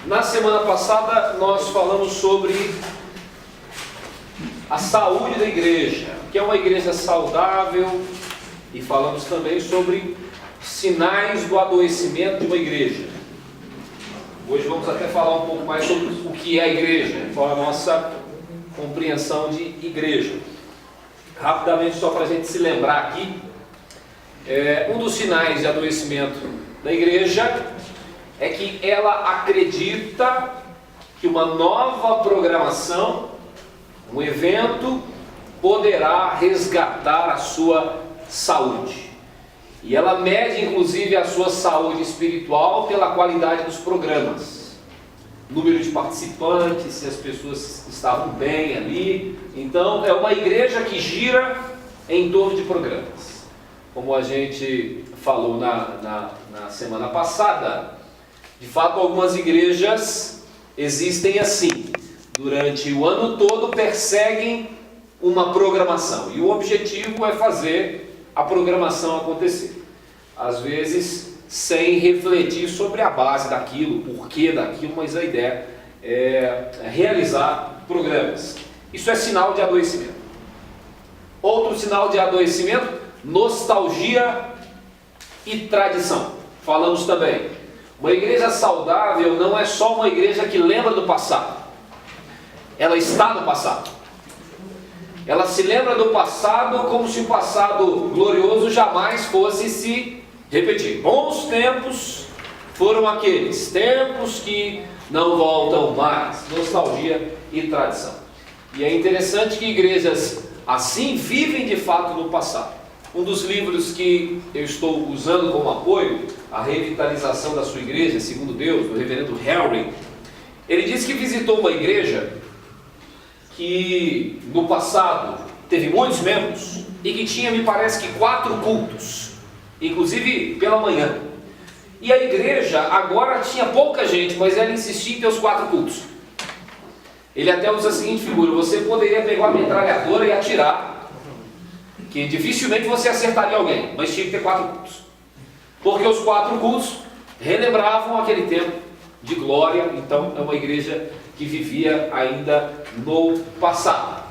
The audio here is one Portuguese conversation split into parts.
Na semana passada nós falamos sobre a saúde da igreja, que é uma igreja saudável, e falamos também sobre sinais do adoecimento de uma igreja. Hoje vamos até falar um pouco mais sobre o que é a igreja, qual a nossa compreensão de igreja. Rapidamente, só para a gente se lembrar aqui, um dos sinais de adoecimento da igreja é que ela acredita que uma nova programação, um evento, poderá resgatar a sua saúde. E ela mede inclusive a sua saúde espiritual pela qualidade dos programas, número de participantes, se as pessoas estavam bem ali. Então é uma igreja que gira em torno de programas. Como a gente falou na semana passada, de fato algumas igrejas existem assim, durante o ano todo perseguem uma programação, e o objetivo é fazer a programação acontecer, às vezes sem refletir sobre a base daquilo, o porquê daquilo, mas a ideia é realizar programas. Isso é sinal de adoecimento. Outro sinal de adoecimento, nostalgia e tradição. Falamos também, uma igreja saudável não é só uma igreja que lembra do passado, ela está no passado. Ela se lembra do passado como se o passado glorioso jamais fosse se repetir. Bons tempos foram aqueles tempos que não voltam mais. Nostalgia e tradição. E é interessante que igrejas assim vivem de fato no passado. Um dos livros que eu estou usando como apoio, A Revitalização da Sua Igreja, segundo Deus, do reverendo Henry, ele diz que visitou uma igreja que no passado teve muitos membros e que tinha, me parece que 4 cultos, inclusive pela manhã. E a igreja agora tinha pouca gente, mas ela insistia em ter os 4 cultos. Ele até usa a seguinte figura: você poderia pegar uma metralhadora e atirar, que dificilmente você acertaria alguém, mas tinha que ter 4 cultos, porque os 4 cultos relembravam aquele tempo de glória. Então é uma igreja que vivia ainda no passado.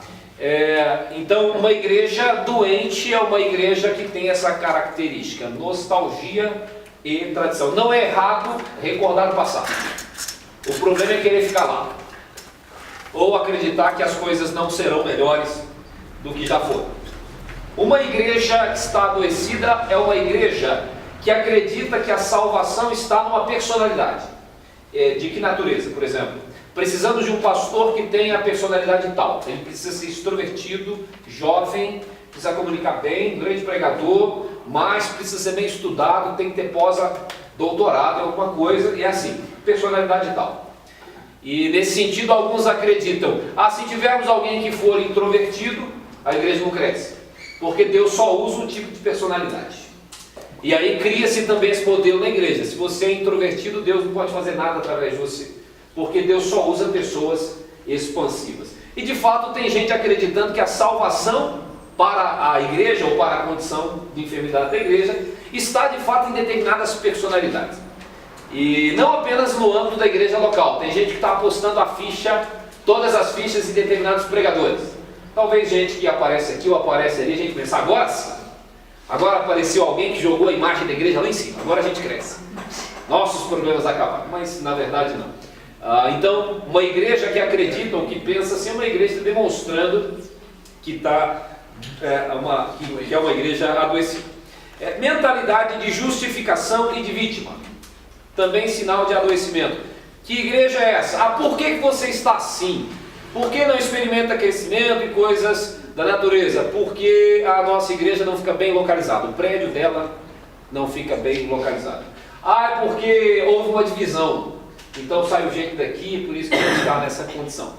Então uma igreja doente é uma igreja que tem essa característica, nostalgia e tradição. Não é errado recordar o passado, o problema é querer ficar lá, ou acreditar que as coisas não serão melhores do que já foram. Uma igreja que está adoecida é uma igreja que acredita que a salvação está numa personalidade. De que natureza? Por exemplo, precisamos de um pastor que tenha a personalidade tal. Ele precisa ser extrovertido, jovem, precisa comunicar bem, um grande pregador, mas precisa ser bem estudado, tem que ter pós-doutorado em alguma coisa, e assim, personalidade tal. E nesse sentido, alguns acreditam, se tivermos alguém que for introvertido, a igreja não cresce, porque Deus só usa um tipo de personalidade. E aí cria-se também esse modelo na igreja: se você é introvertido, Deus não pode fazer nada através de você, porque Deus só usa pessoas expansivas. E de fato tem gente acreditando que a salvação para a igreja, ou para a condição de enfermidade da igreja, está de fato em determinadas personalidades. E não apenas no âmbito da igreja local. Tem gente que está apostando a ficha, todas as fichas em determinados pregadores. Talvez gente que aparece aqui ou aparece ali, a gente pensa, agora sim, agora apareceu alguém que jogou a imagem da igreja lá em cima, agora a gente cresce, nossos problemas acabaram. Mas na verdade não. Então uma igreja que acredita ou que pensa assim é uma igreja demonstrando que é uma igreja adoecida. Mentalidade de justificação e de vítima, também sinal de adoecimento. Que igreja é essa? Por que você está assim? Por que não experimenta crescimento e coisas da natureza? Porque a nossa igreja não fica bem localizada, o prédio dela não fica bem localizado. É porque houve uma divisão, então saiu gente daqui, por isso que a gente está nessa condição.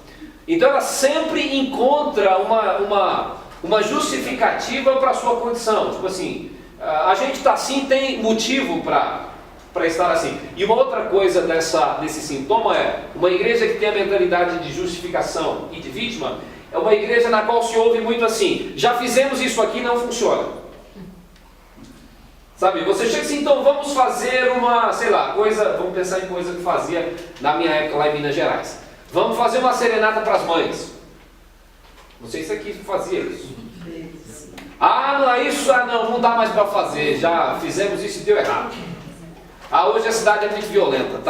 Então ela sempre encontra uma justificativa para a sua condição. Tipo assim, a gente está assim, tem motivo para estar assim. E uma outra coisa desse sintoma é, uma igreja que tem a mentalidade de justificação e de vítima, é uma igreja na qual se ouve muito assim: já fizemos isso aqui, não funciona. Sabe, você chega assim, então vamos fazer uma, sei lá, coisa, vamos pensar em coisa que fazia na minha época lá em Minas Gerais. Vamos fazer uma serenata para as mães. Não sei se aqui fazia isso. Ah, não é isso? Ah, não dá mais para fazer. Já fizemos isso e deu errado. Ah, hoje a cidade é muito violenta.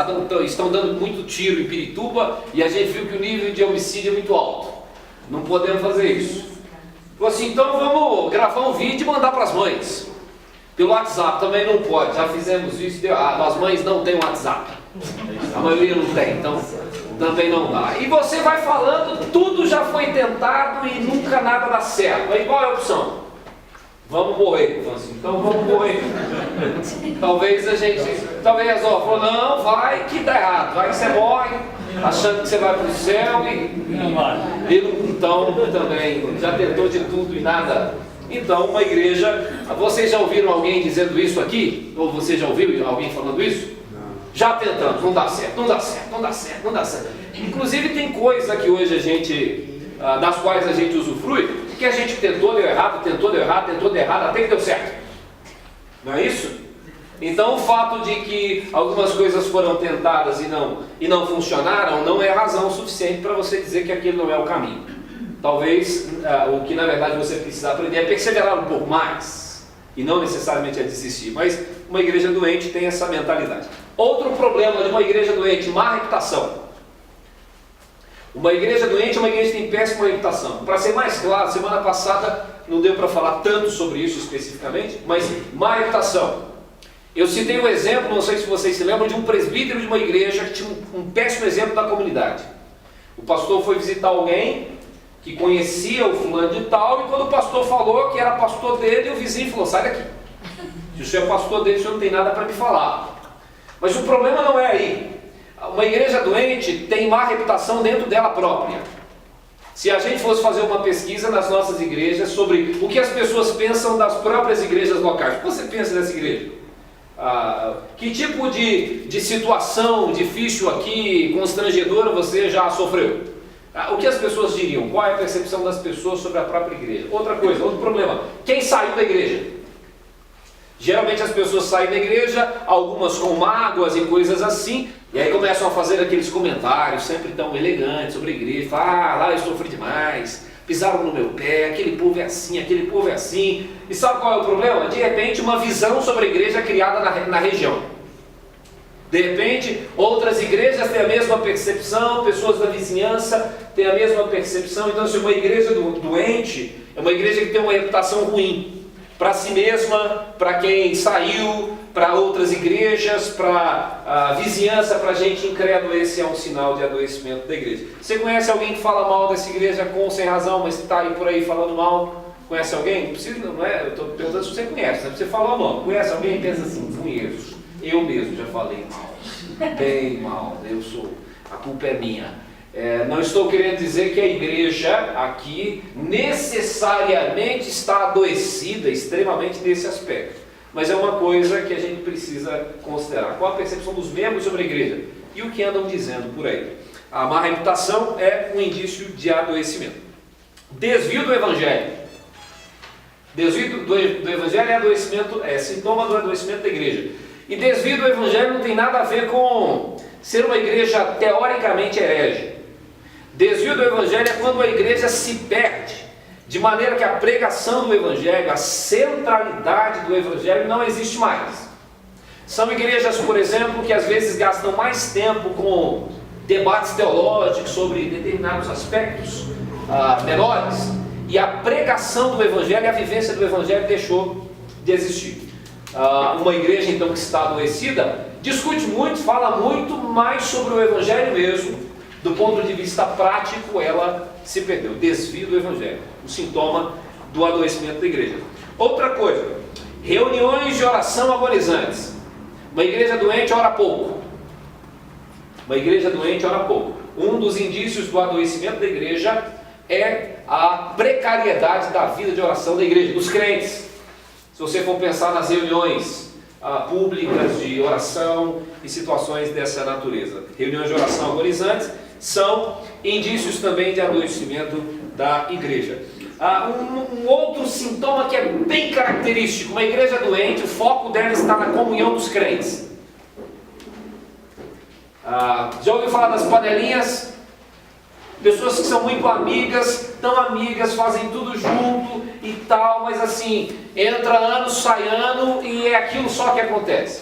Estão dando muito tiro em Pirituba e a gente viu que o nível de homicídio é muito alto. Não podemos fazer isso. Assim, então vamos gravar um vídeo e mandar para as mães. Pelo WhatsApp também não pode. Já fizemos isso e deu errado. As mães não têm WhatsApp. A maioria não tem, então também não dá. E você vai falando, tudo já foi tentado e nunca nada dá certo. Aí qual é a opção? Vamos morrer. Então vamos morrer. Talvez resolva. Falou, não, vai que dá errado. Vai que você morre, achando que você vai para o céu então também já tentou de tudo e nada. Então uma igreja, vocês já ouviram alguém dizendo isso aqui? Ou você já ouviu alguém falando isso? Já tentamos, não dá certo. Inclusive tem coisa que hoje a gente, das quais a gente usufrui, que a gente tentou, deu errado, até que deu certo. Não é isso? Então o fato de que algumas coisas foram tentadas e não funcionaram, não é razão suficiente para você dizer que aquilo não é o caminho. Talvez o que na verdade você precisa aprender é perseverar um pouco mais, e não necessariamente é desistir, mas uma igreja doente tem essa mentalidade. Outro problema de uma igreja doente, má reputação. Uma igreja doente é uma igreja que tem péssima reputação. Para ser mais claro, semana passada não deu para falar tanto sobre isso especificamente, mas má reputação. Eu citei um exemplo, não sei se vocês se lembram, de um presbítero de uma igreja que tinha um péssimo exemplo da comunidade. O pastor foi visitar alguém que conhecia o fulano de tal, e quando o pastor falou que era pastor dele, o vizinho falou, sai daqui. Se o senhor é pastor dele, o senhor não tem nada para me falar. Mas o problema não é aí. Uma igreja doente tem má reputação dentro dela própria. Se a gente fosse fazer uma pesquisa nas nossas igrejas sobre o que as pessoas pensam das próprias igrejas locais, o que você pensa dessa igreja? Que tipo de situação difícil aqui, constrangedora, você já sofreu? O que as pessoas diriam? Qual é a percepção das pessoas sobre a própria igreja? Outra coisa, outro problema. Quem saiu da igreja? Geralmente as pessoas saem da igreja, algumas com mágoas e coisas assim, e aí começam a fazer aqueles comentários sempre tão elegantes sobre a igreja. Lá eu sofri demais, pisaram no meu pé, aquele povo é assim, aquele povo é assim. E sabe qual é o problema? De repente uma visão sobre a igreja criada na região. De repente outras igrejas têm a mesma percepção, pessoas da vizinhança têm a mesma percepção. Então se uma igreja doente é uma igreja que tem uma reputação ruim. Para si mesma, para quem saiu, para outras igrejas, para a vizinhança, para gente incrédula, esse é um sinal de adoecimento da igreja. Você conhece alguém que fala mal dessa igreja com ou sem razão, mas está aí por aí falando mal? Conhece alguém? Não precisa, não é? Eu estou perguntando se você conhece, né? Você falou não. Conhece alguém e pensa assim, conheço. Eu mesmo já falei mal, bem mal, a culpa é minha. Não estou querendo dizer que a igreja aqui necessariamente está adoecida extremamente nesse aspecto, mas é uma coisa que a gente precisa considerar. Qual a percepção dos membros sobre a igreja e o que andam dizendo por aí? A má reputação é um indício de adoecimento. Desvio do evangelho. Desvio do evangelho é sintoma do adoecimento da igreja. E desvio do evangelho não tem nada a ver com ser uma igreja teoricamente herege. Desvio do evangelho é quando a igreja se perde, de maneira que a pregação do evangelho, a centralidade do evangelho não existe mais. São igrejas, por exemplo, que às vezes gastam mais tempo com debates teológicos sobre determinados aspectos menores, e a pregação do evangelho, a vivência do evangelho deixou de existir. Uma igreja então que está adoecida, discute muito, fala muito mais sobre o evangelho mesmo. Do ponto de vista prático, ela se perdeu. Desvio do evangelho, um sintoma do adoecimento da igreja. Outra coisa, reuniões de oração agonizantes. Uma igreja doente ora pouco. Um dos indícios do adoecimento da igreja é a precariedade da vida de oração da igreja, dos crentes. Se você for pensar nas reuniões públicas de oração e situações dessa natureza, reuniões de oração agonizantes são indícios também de adoecimento da igreja. Um outro sintoma que é bem característico: uma igreja doente, o foco dela está na comunhão dos crentes. Já ouviu falar das panelinhas? Pessoas que são muito amigas, tão amigas, fazem tudo junto e tal, mas assim, entra ano, sai ano e é aquilo só que acontece.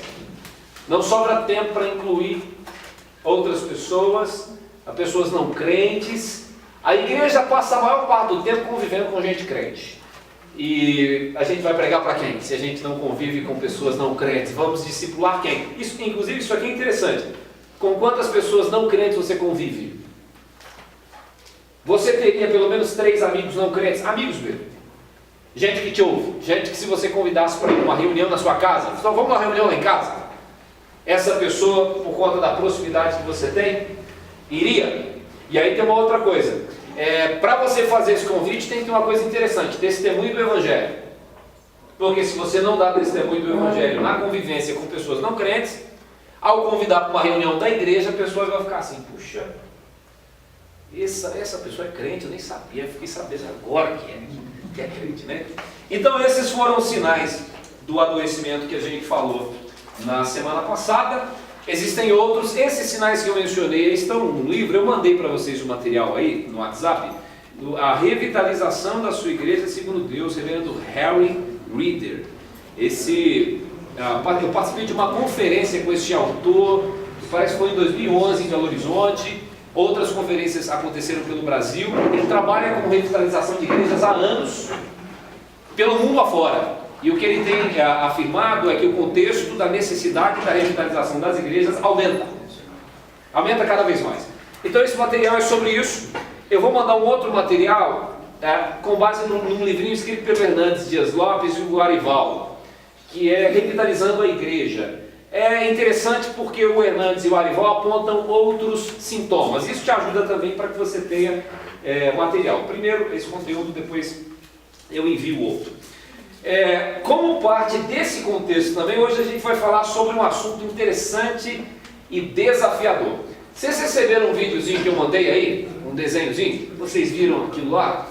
Não sobra tempo para incluir outras pessoas não crentes. A igreja passa a maior parte do tempo convivendo com gente crente. E a gente vai pregar para quem? Se a gente não convive com pessoas não crentes, vamos discipular quem? Inclusive, isso aqui é interessante. Com quantas pessoas não crentes você convive? Você teria pelo menos 3 amigos não crentes, amigos mesmo. Gente que te ouve, gente que se você convidasse para ir uma reunião na sua casa, então vamos uma reunião lá em casa. Essa pessoa, por conta da proximidade que você tem, iria. E aí tem uma outra coisa. Para você fazer esse convite tem que ter uma coisa interessante: testemunho do Evangelho. Porque se você não dá testemunho do Evangelho na convivência com pessoas não crentes, ao convidar para uma reunião da igreja, a pessoa vai ficar assim: puxa, essa pessoa é crente, eu nem sabia, fiquei sabendo agora que é crente, né? Então esses foram os sinais do adoecimento que a gente falou na semana passada. Existem outros. Esses sinais que eu mencionei estão no livro. Eu mandei para vocês o material aí no WhatsApp, A Revitalização da Sua Igreja Segundo Deus, reverendo Harry Reeder. Eu participei de uma conferência com esse autor, que parece que foi em 2011 em Belo Horizonte. Outras conferências aconteceram pelo Brasil. Ele trabalha com revitalização de igrejas há anos, pelo mundo afora. E o que ele tem afirmado é que o contexto da necessidade da revitalização das igrejas aumenta cada vez mais. Então esse material é sobre isso. Eu vou mandar um outro material com base num livrinho escrito pelo Hernandes Dias Lopes e o Arival, que é Revitalizando a Igreja. É interessante porque o Hernandes e o Arival apontam outros sintomas. Isso te ajuda também para que você tenha material. Primeiro esse conteúdo, depois eu envio o outro. Como parte desse contexto também, hoje a gente vai falar sobre um assunto interessante e desafiador. Vocês receberam um videozinho que eu mandei aí? Um desenhozinho? Vocês viram aquilo lá?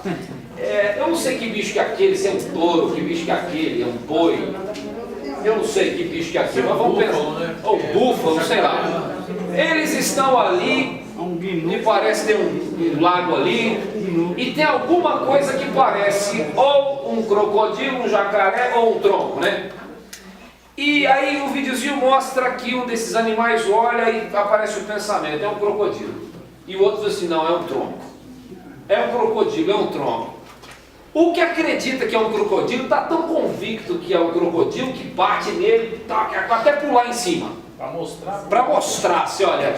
Eu não sei que bicho que é aquele, se é um touro, que bicho que é aquele, é um boi. Eu não sei que bicho que é aquele, mas vamos pensar. Ou búfalo, sei lá. Eles estão ali, me parece ter um lago ali, e tem alguma coisa que parece ou um crocodilo, um jacaré ou um tronco, né? E aí o videozinho mostra que um desses animais olha e aparece o pensamento: é um crocodilo. E o outro diz assim: não, é um tronco. É um crocodilo, é um tronco. O que acredita que é um crocodilo está tão convicto que é um crocodilo que bate nele, até pular em cima. Para mostrar, se olha,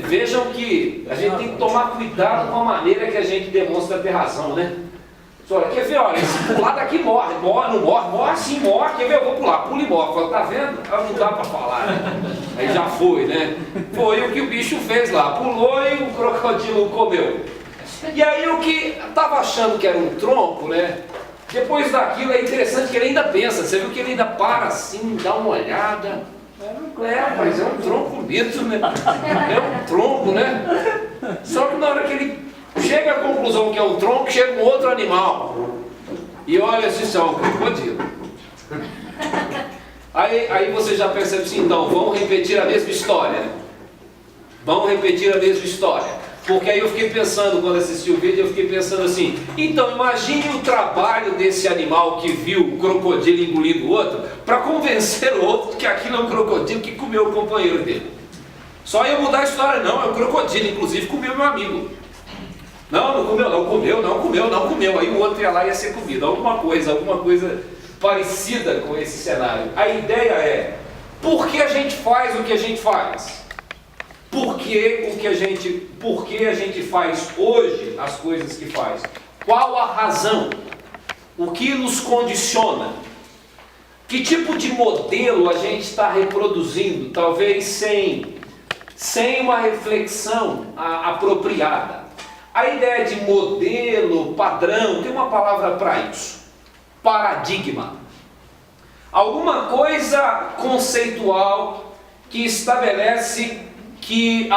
vejam que a gente tem que tomar cuidado com a maneira que a gente demonstra ter razão, né? Olha, quer ver, olha, se pular daqui morre, não morre sim, morre, quer ver, eu vou pular, pula e morre. Fala, tá vendo? Não dá para falar, né? Aí já foi, né? Foi o que o bicho fez lá, pulou e o crocodilo comeu. E aí o que estava achando que era um tronco, né? Depois daquilo é interessante que ele ainda pensa, você viu que ele ainda para assim, dá uma olhada. Mas é um tronco mesmo, né? É um tronco, né? Só que na hora que ele chega à conclusão que é um tronco, chega um outro animal. E olha se isso é um crocodilo. Aí você já percebe assim: então, vamos repetir a mesma história. Vamos repetir a mesma história. Porque aí eu fiquei pensando, quando assisti o vídeo, eu fiquei pensando assim: então imagine o trabalho desse animal que viu o crocodilo engolindo o outro, para convencer o outro que aquilo é um crocodilo que comeu o companheiro dele. Só ia mudar a história: não, é um crocodilo, inclusive comeu meu amigo. Não comeu. Aí o outro ia lá e ia ser comido. Alguma coisa parecida com esse cenário. A ideia é: por que a gente faz o que a gente faz? Por que a gente faz hoje as coisas que faz? Qual a razão? O que nos condiciona? Que tipo de modelo a gente está reproduzindo, talvez sem uma reflexão apropriada? A ideia de modelo, padrão, tem uma palavra para isso: paradigma. Alguma coisa conceitual que estabelece que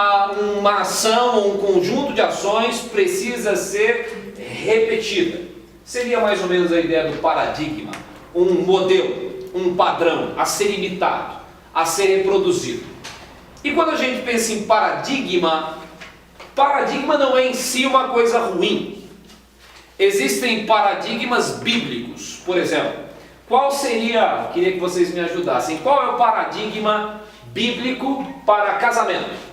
uma ação ou um conjunto de ações precisa ser repetida. seria mais ou menos a ideia do paradigma, um modelo, um padrão a ser imitado, a ser reproduzido. E quando a gente pensa em paradigma, paradigma não é em si uma coisa ruim. Existem paradigmas bíblicos. Por exemplo, qual seria, queria que vocês me ajudassem, qual é o paradigma bíblico para casamento?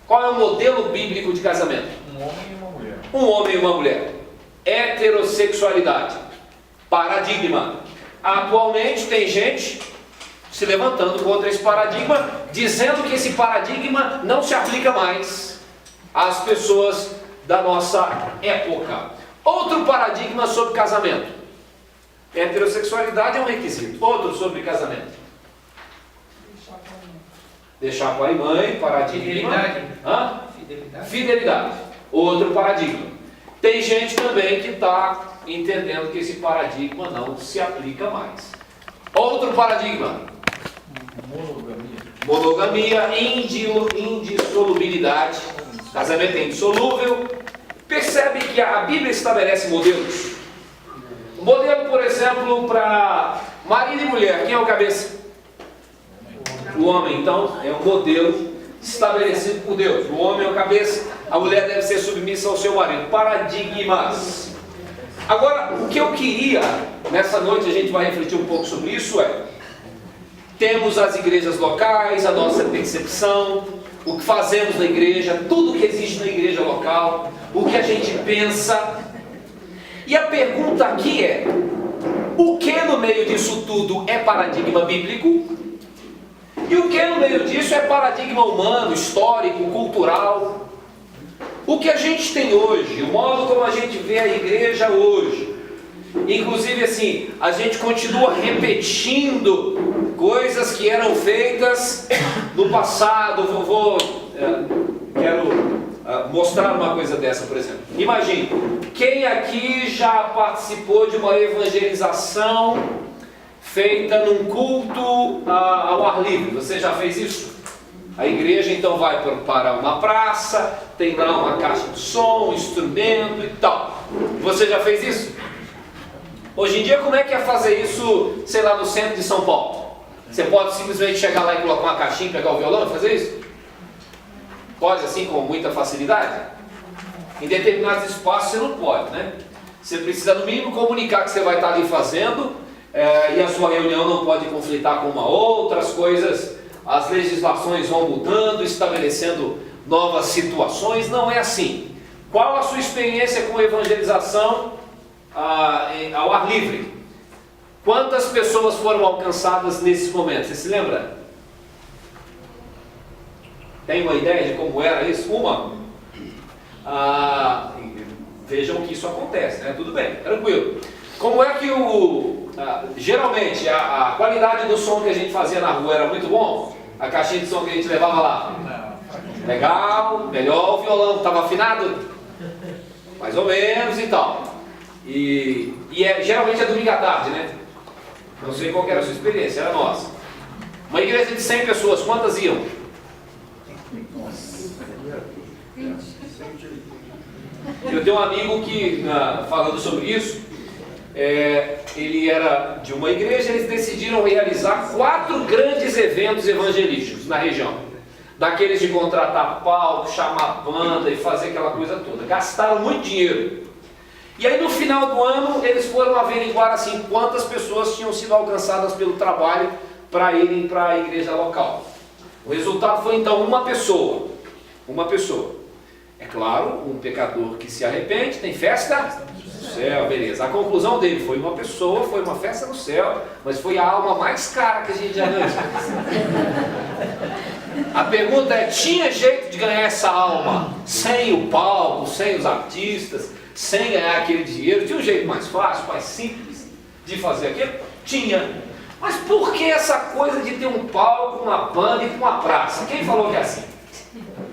Qual é o modelo bíblico de casamento? Um homem e uma mulher. Um homem e uma mulher. Heterossexualidade. Paradigma. Atualmente tem gente se levantando contra esse paradigma, dizendo que esse paradigma não se aplica mais às pessoas da nossa época. Outro paradigma sobre casamento. Heterossexualidade é um requisito. Outro sobre casamento. Deixar pai e mãe, paradigma. Fidelidade. Hã? Fidelidade. Fidelidade. Outro paradigma. Tem gente também que está entendendo que esse paradigma não se aplica mais. Outro paradigma. Monogamia, indissolubilidade. Casamento é indissolúvel. Percebe que a Bíblia estabelece modelos. Um modelo, por exemplo, para marido e mulher. Quem é o cabeça? O homem. Então, é um modelo estabelecido por Deus. O homem é o cabeça, a mulher deve ser submissa ao seu marido. Paradigmas. Agora, o que eu queria, nessa noite a gente vai refletir um pouco sobre isso, temos as igrejas locais, a nossa percepção, o que fazemos na igreja, tudo que existe na igreja local, o que a gente pensa. E a pergunta aqui é, o que no meio disso tudo é paradigma bíblico? E o que no meio disso é paradigma humano, histórico, cultural? O que a gente tem hoje, o modo como a gente vê a igreja hoje, inclusive assim, a gente continua repetindo coisas que eram feitas no passado. Quero mostrar uma coisa dessa, por exemplo. Imagine, quem aqui já participou de uma evangelização feita num culto ao ar livre? Você já fez isso? A igreja então vai para uma praça, tem lá uma caixa de som, um instrumento e tal. Você já fez isso? Hoje em dia, como é que é fazer isso, sei lá, no centro de São Paulo? Você pode simplesmente chegar lá e colocar uma caixinha, pegar o violão e fazer isso? Pode assim, com muita facilidade? Em determinados espaços você não pode, né? Você precisa no mínimo comunicar que você vai estar ali fazendo, e a sua reunião não pode conflitar com uma outra, as coisas, as legislações vão mudando, estabelecendo novas situações. Não é assim. Qual a sua experiência com evangelização ao ar livre? Quantas pessoas foram alcançadas nesses momentos? Você se lembra? Tem uma ideia de como era isso? Vejam que isso acontece, né? Tudo bem, tranquilo. Como é que geralmente a qualidade do som que a gente fazia na rua era muito bom? A caixinha de som que a gente levava lá? Legal, melhor o violão, estava afinado? Mais ou menos e tal. Geralmente é domingo à tarde, né? Não sei qual era a sua experiência, era nossa. Uma igreja de 100 pessoas, quantas iam? Eu tenho um amigo que, falando sobre isso, ele era de uma igreja, eles decidiram realizar 4 grandes eventos evangelísticos na região. Daqueles de contratar palco, chamar banda e fazer aquela coisa toda. Gastaram muito dinheiro. E aí no final do ano eles foram averiguar assim quantas pessoas tinham sido alcançadas pelo trabalho para irem para a igreja local. O resultado foi então uma pessoa. Uma pessoa. É claro, um pecador que se arrepende, tem festa no céu, beleza. A conclusão dele foi uma pessoa, foi uma festa no céu, mas foi a alma mais cara que a gente já ganhou. A pergunta é, tinha jeito de ganhar essa alma sem o palco, sem os artistas, sem ganhar aquele dinheiro? Tinha um jeito mais fácil, mais simples de fazer aquilo? Tinha. Mas por que essa coisa de ter um palco, uma banda e uma praça? Quem falou que é assim?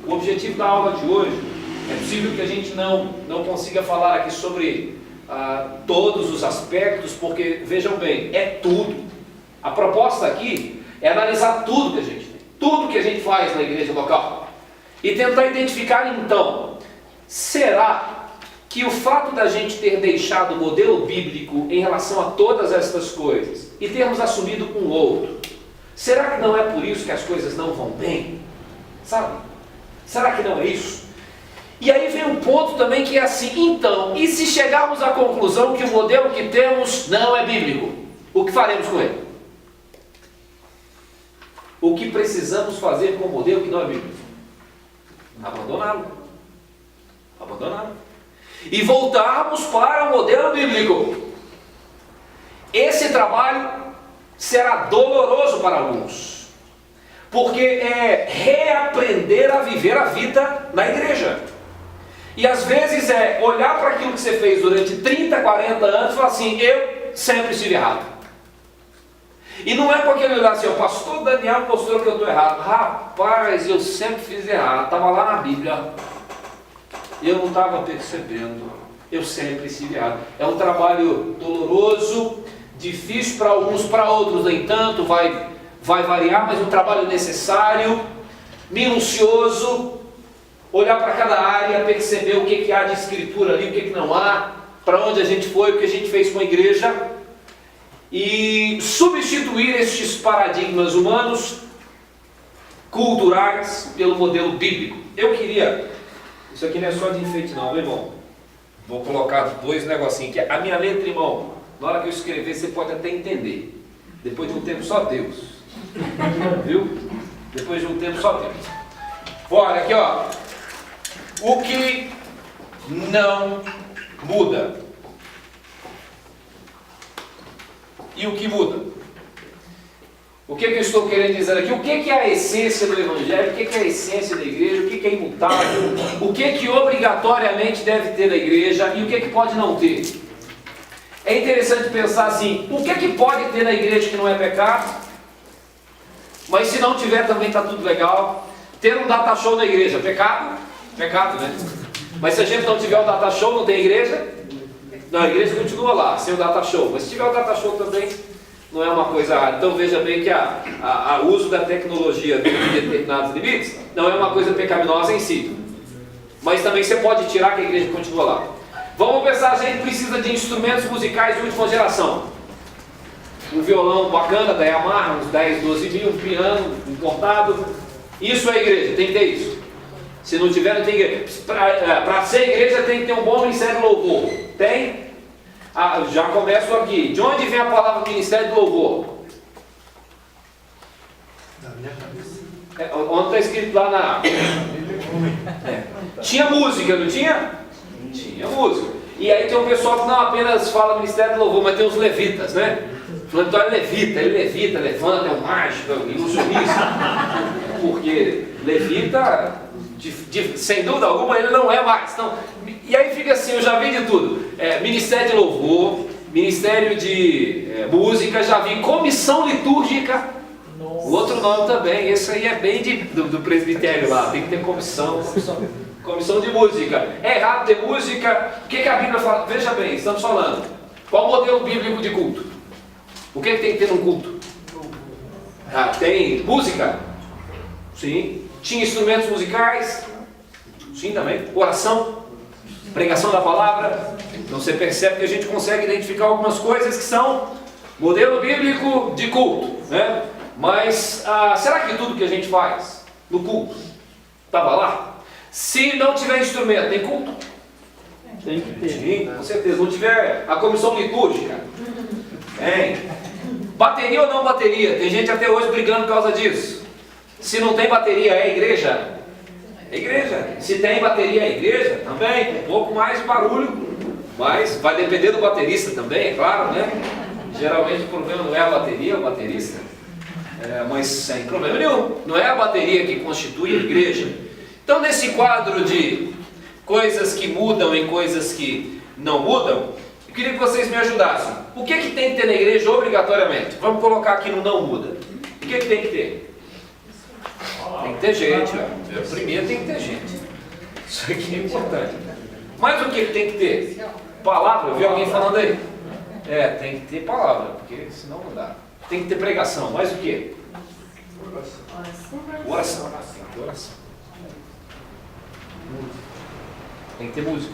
O objetivo da aula de hoje, é possível que a gente não consiga falar aqui sobre todos os aspectos, porque, vejam bem, é tudo. A proposta aqui é analisar tudo que a gente tem, tudo que a gente faz na igreja local, e tentar identificar então, será que o fato da gente ter deixado o modelo bíblico em relação a todas estas coisas e termos assumido um outro, será que não é por isso que as coisas não vão bem? Sabe? Será que não é isso? E aí vem um ponto também que é assim, então, e se chegarmos à conclusão que o modelo que temos não é bíblico, o que faremos com ele? O que precisamos fazer com o modelo que não é bíblico? Abandoná-lo. Abandoná-lo. E voltarmos para o modelo bíblico. Esse trabalho será doloroso para alguns, porque é reaprender a viver a vida na igreja. E às vezes é olhar para aquilo que você fez durante 30, 40 anos e falar assim, eu sempre estive errado. E não é porque ele olhar assim, o pastor Daniel mostrou que eu estou errado. Rapaz, eu sempre fiz errado, estava lá na Bíblia. Eu não estava percebendo, eu sempre estive errado. É um trabalho doloroso, difícil para alguns, para outros nem tanto, vai variar, mas um trabalho necessário, minucioso, olhar para cada área, perceber o que há de escritura ali, o que não há, para onde a gente foi, o que a gente fez com a igreja, e substituir estes paradigmas humanos, culturais, pelo modelo bíblico. Eu queria, isso aqui não é só de enfeite não, meu irmão, vou colocar dois negocinhos aqui. A minha letra, irmão, na hora que eu escrever, você pode até entender. Depois de um tempo, só Deus. Viu? Depois de um tempo, só Deus. Olha aqui, ó. O que não muda. E o que muda? O que eu estou querendo dizer aqui? O que é a essência do Evangelho? O que é a essência da igreja? O que é imutável? O que obrigatoriamente deve ter na igreja? E o que pode não ter? É interessante pensar assim, o que pode ter na igreja que não é pecado? Mas se não tiver também está tudo legal. Ter um data show na igreja, pecado? Pecado, né? Mas se a gente não tiver o data show, não tem igreja? Não, a igreja continua lá, sem o data show. Mas se tiver o data show também, não é uma coisa rara. Então veja bem que o uso da tecnologia dentro de determinados limites não é uma coisa pecaminosa em si. Mas também você pode tirar que a igreja continua lá. Vamos pensar, a gente precisa de instrumentos musicais de última geração. Um violão bacana da Yamaha, uns 10, 12 mil, um piano importado. Isso é igreja, tem que ter isso. Se não tiver, não tem igreja. Para ser igreja tem que ter um bom ministério de louvor. Tem? Já começo aqui. De onde vem a palavra ministério de louvor? Da minha cabeça. Onde está escrito lá na... Tinha música, não tinha? Tinha música. E aí tem um pessoal que não apenas fala ministério de louvor, mas tem os levitas, né? Falando, então ele levita, levanta, é um mágico, é um ilusionista. Porque levita, sem dúvida alguma, ele não é mais. Então, e aí fica assim, eu já vi de tudo. Ministério de louvor, ministério de música, já vi comissão litúrgica. O outro nome também, esse aí é bem do presbitério lá, tem que ter comissão de música. É errado ter música, o que a Bíblia fala? Veja bem, estamos falando, qual o modelo bíblico de culto? O que tem que ter num culto? Tem música? Sim. Tinha instrumentos musicais? Sim também. Oração? Pregação da palavra? Então você percebe que a gente consegue identificar algumas coisas que são modelo bíblico de culto, né? Mas será que tudo que a gente faz no culto estava lá? Se não tiver instrumento, tem culto? Tem que ter. Sim, com certeza. Não tiver a comissão litúrgica? Tem. Bateria ou não bateria? Tem gente até hoje brigando por causa disso. Se não tem bateria, é igreja? É igreja. Se tem bateria, é igreja? Também. Um pouco mais de barulho. Mas vai depender do baterista também, é claro, né? Geralmente o problema não é a bateria, é o baterista. Mas sem problema nenhum. Não é a bateria que constitui a igreja. Então, nesse quadro de coisas que mudam e coisas que não mudam, eu queria que vocês me ajudassem. O que tem que ter na igreja obrigatoriamente? Vamos colocar aqui no não muda. O que tem que ter? Tem que ter gente. Primeiro tem que ter gente. Isso aqui é importante. Mas o que tem que ter? Palavra. Eu vi alguém falando aí. Tem que ter palavra, porque senão não dá. Tem que ter pregação. Mais o quê? Oração. Tem que ter oração. Tem que ter música.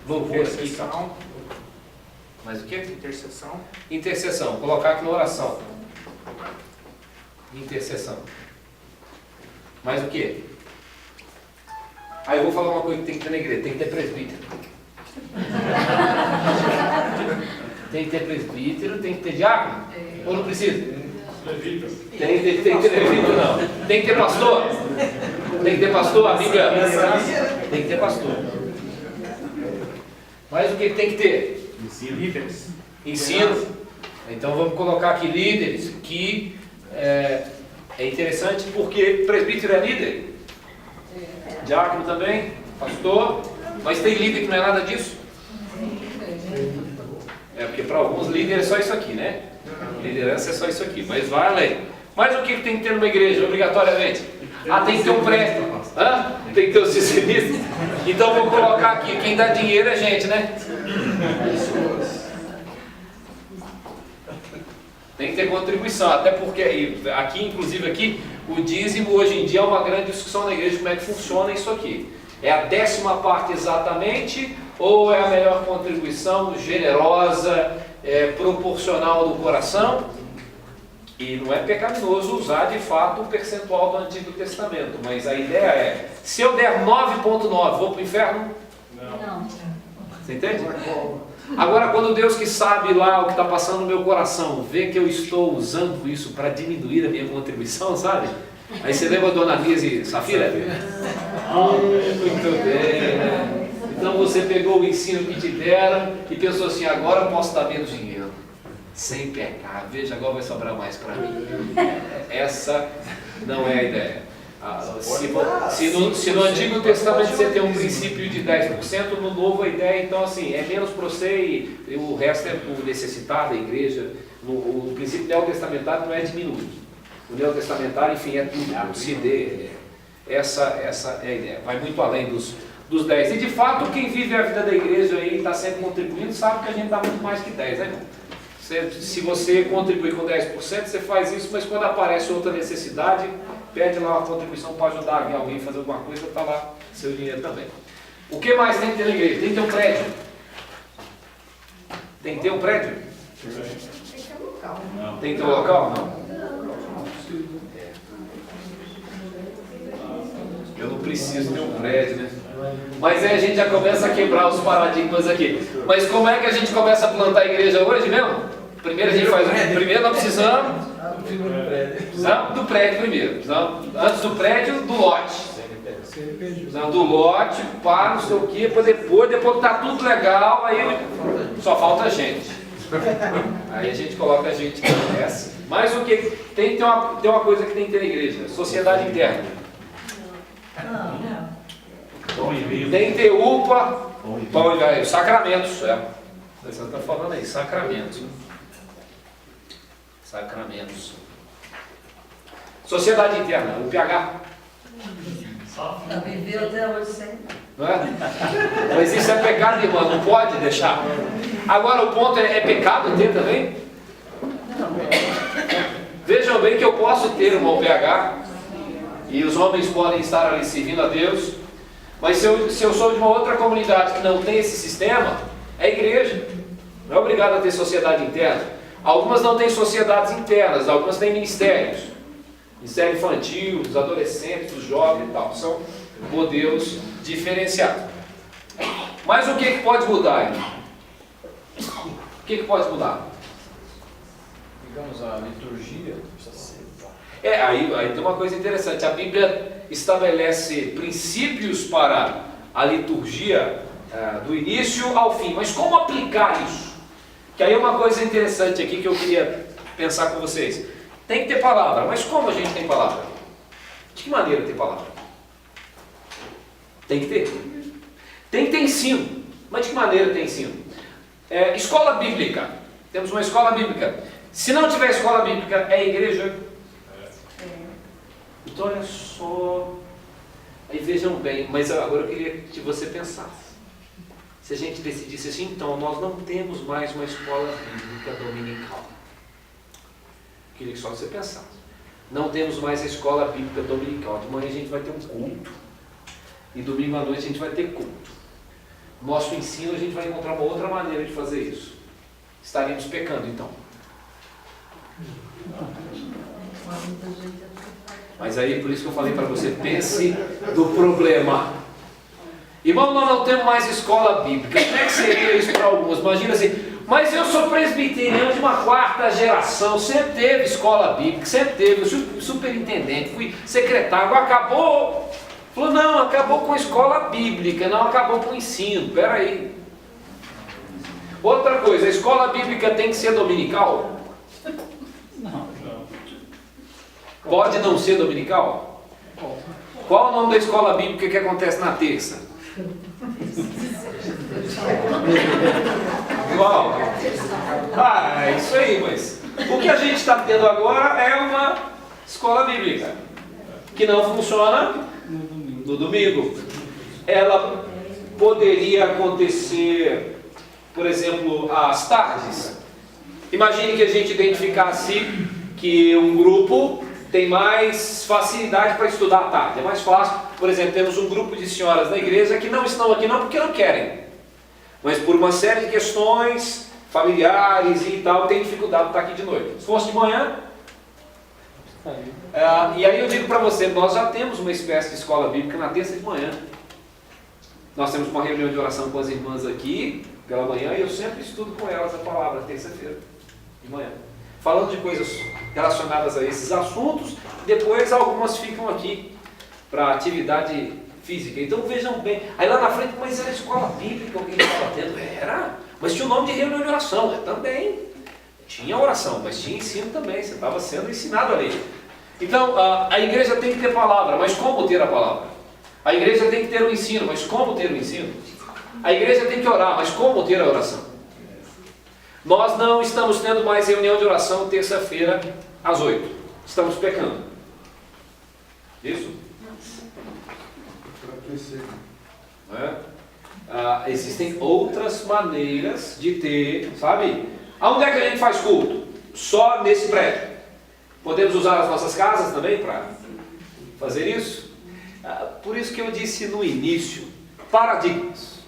louvor aqui. Intercessão. Mas o que? Intercessão. Intercessão. Colocar aqui na oração. Intercessão. Mais o que? Aí eu vou falar uma coisa que tem que ter na igreja. Tem que ter presbítero. Tem que ter presbítero, tem que ter diácono. Ou não precisa? Tem que ter presbítero, não. Tem que ter pastor. Tem que ter pastor, amiga. Tem que ter pastor. Mas o que tem que ter? Líderes. Ensino. Então vamos colocar aqui líderes, que é interessante porque presbítero é líder. Diácono também, pastor. Mas tem líder que não é nada disso? É porque para alguns líderes é só isso aqui, né? Liderança é só isso aqui, mas vai além. Mas o que tem que ter numa igreja, obrigatoriamente? Ah, tem que ter um prédio. Hã? Tem que ter os dizimistas. Então vou colocar aqui, quem dá dinheiro é gente, né? Tem que ter contribuição, até porque aqui, inclusive aqui, o dízimo hoje em dia é uma grande discussão na igreja, como é que funciona isso aqui. É a 10ª parte exatamente, ou é a melhor contribuição, generosa, proporcional do coração? E não é pecaminoso usar de fato o percentual do Antigo Testamento, mas a ideia é, se eu der 9,9, vou para o inferno? Não. Você entende? Agora, quando Deus que sabe lá o que está passando no meu coração, vê que eu estou usando isso para diminuir a minha contribuição, sabe? Aí você lembra a Dona Lise e Safira? Muito bem, né? Então você pegou o ensino que te deram e pensou assim, agora eu posso dar menos dinheiro. Sem pecar, veja, agora vai sobrar mais para mim. Essa não é a ideia. Se no Antigo Testamento você tem um princípio de 10%, no Novo a ideia, então assim, é menos para você e o resto é para o necessitado, a igreja. O princípio neotestamentário não é diminuir. O neotestamentário, enfim, é tudo. Se dê. Essa é a ideia. Vai muito além dos 10. E de fato, quem vive a vida da igreja aí está sempre contribuindo, sabe que a gente dá muito mais que 10, né, irmão? Se você contribuir com 10%, você faz isso, mas quando aparece outra necessidade, pede lá uma contribuição para ajudar alguém a fazer alguma coisa, está lá seu dinheiro também. O que mais tem que ter na igreja? Tem que ter um prédio. Tem que ter um prédio? Tem que ter um local? Não. Eu não preciso ter um prédio, né? Mas aí a gente já começa a quebrar os paradigmas aqui. Mas como é que a gente começa a plantar a igreja hoje mesmo? Primeiro a gente faz. Primeiro nós precisamos do prédio primeiro. Antes do prédio, do lote. Precisamos do lote, para não sei o que, para depois está tudo legal, aí só falta gente. Aí a gente coloca a gente nessa. Mas o que? Tem uma coisa que tem que ter na igreja: sociedade interna. Tem que ter UPA, pão e velho, sacramentos. Você está falando aí, sacramentos. Sacramentos. Sociedade interna, o PH. Viveu até hoje sem. Não é? Mas isso é pecado, irmão, não pode deixar. Agora o ponto é pecado ter também? Vejam bem que eu posso ter um PH e os homens podem estar ali servindo a Deus, mas se eu sou de uma outra comunidade que não tem esse sistema, é igreja. Não é obrigado a ter sociedade interna. Algumas não têm sociedades internas, algumas têm ministérios. Ministério infantil, dos adolescentes, dos jovens e tal. São modelos diferenciados. Mas o que pode mudar, irmão? O que pode mudar? Digamos, a liturgia. Aí tem uma coisa interessante. A Bíblia estabelece princípios para a liturgia do início ao fim. Mas como aplicar isso? Que aí é uma coisa interessante aqui que eu queria pensar com vocês. Tem que ter palavra, mas como a gente tem palavra? De que maneira tem palavra? Tem que ter. Tem que ter ensino. Mas de que maneira tem ensino? Escola bíblica. Temos uma escola bíblica. Se não tiver escola bíblica, é igreja? Então olha só. Aí vejam bem, mas agora eu queria que você pensasse. Se a gente decidisse assim, então nós não temos mais uma escola bíblica dominical. Queria que só você pensasse. Não temos mais a escola bíblica dominical. De manhã a gente vai ter um culto. E domingo à noite a gente vai ter culto. nosso ensino, a gente vai encontrar uma outra maneira de fazer isso. Estaríamos pecando, então. Mas aí, por isso que eu falei para você, pense do problema. Irmão, nós não temos mais escola bíblica. Como é que seria isso para alguns? Imagina assim, mas eu sou presbiteriano de uma 4ª geração, sempre teve escola bíblica, sempre teve, eu fui superintendente, fui secretário, agora acabou. Falou, não, acabou com a escola bíblica, não acabou com o ensino. Espera aí. Outra coisa, a escola bíblica tem que ser dominical? Não. Pode não ser dominical? Qual o nome da escola bíblica que acontece na terça? Igual? Ah, é isso aí, mas o que a gente está tendo agora é uma escola bíblica que não funciona no domingo. Ela poderia acontecer, por exemplo, às tardes. Imagine que a gente identificasse que um grupo tem mais facilidade para estudar à tarde, é mais fácil. Por exemplo, temos um grupo de senhoras na igreja que não estão aqui não porque não querem, mas por uma série de questões familiares e tal, tem dificuldade de estar aqui de noite. Se fosse de manhã, e aí eu digo para você, nós já temos uma espécie de escola bíblica na terça de manhã. Nós temos uma reunião de oração com as irmãs aqui pela manhã e eu sempre estudo com elas a palavra terça-feira de manhã, falando de coisas relacionadas a esses assuntos. Depois algumas ficam aqui para atividade física. Então vejam bem, aí lá na frente, mas era escola bíblica o que a gente estava tendo? Era, mas tinha o nome de reunião de oração, também. Tinha oração, mas tinha ensino também, você estava sendo ensinado ali. Então a igreja tem que ter palavra, mas como ter a palavra? A igreja tem que ter o ensino, mas como ter o ensino? A igreja tem que orar, mas como ter a oração? Nós não estamos tendo mais reunião de oração terça-feira às 8. Estamos pecando. Isso? Não é? Existem outras maneiras de ter, sabe? Aonde é que a gente faz culto? Só nesse prédio. Podemos usar as nossas casas também para fazer isso? Por isso que eu disse no início, paradigmas.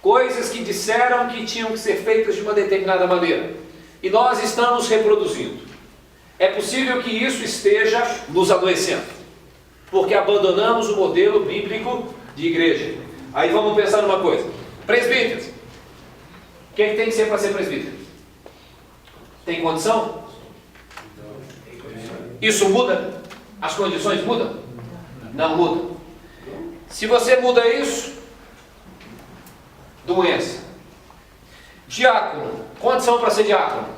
Coisas que disseram que tinham que ser feitas de uma determinada maneira. E nós estamos reproduzindo. É possível que isso esteja nos adoecendo. Porque abandonamos o modelo bíblico de igreja. Aí vamos pensar numa coisa. Presbíteros. Quem tem que ser para ser presbítero? Tem condição? Isso muda? As condições mudam? Não mudam. Se você muda isso, doença. Diácono, condição para ser diácono?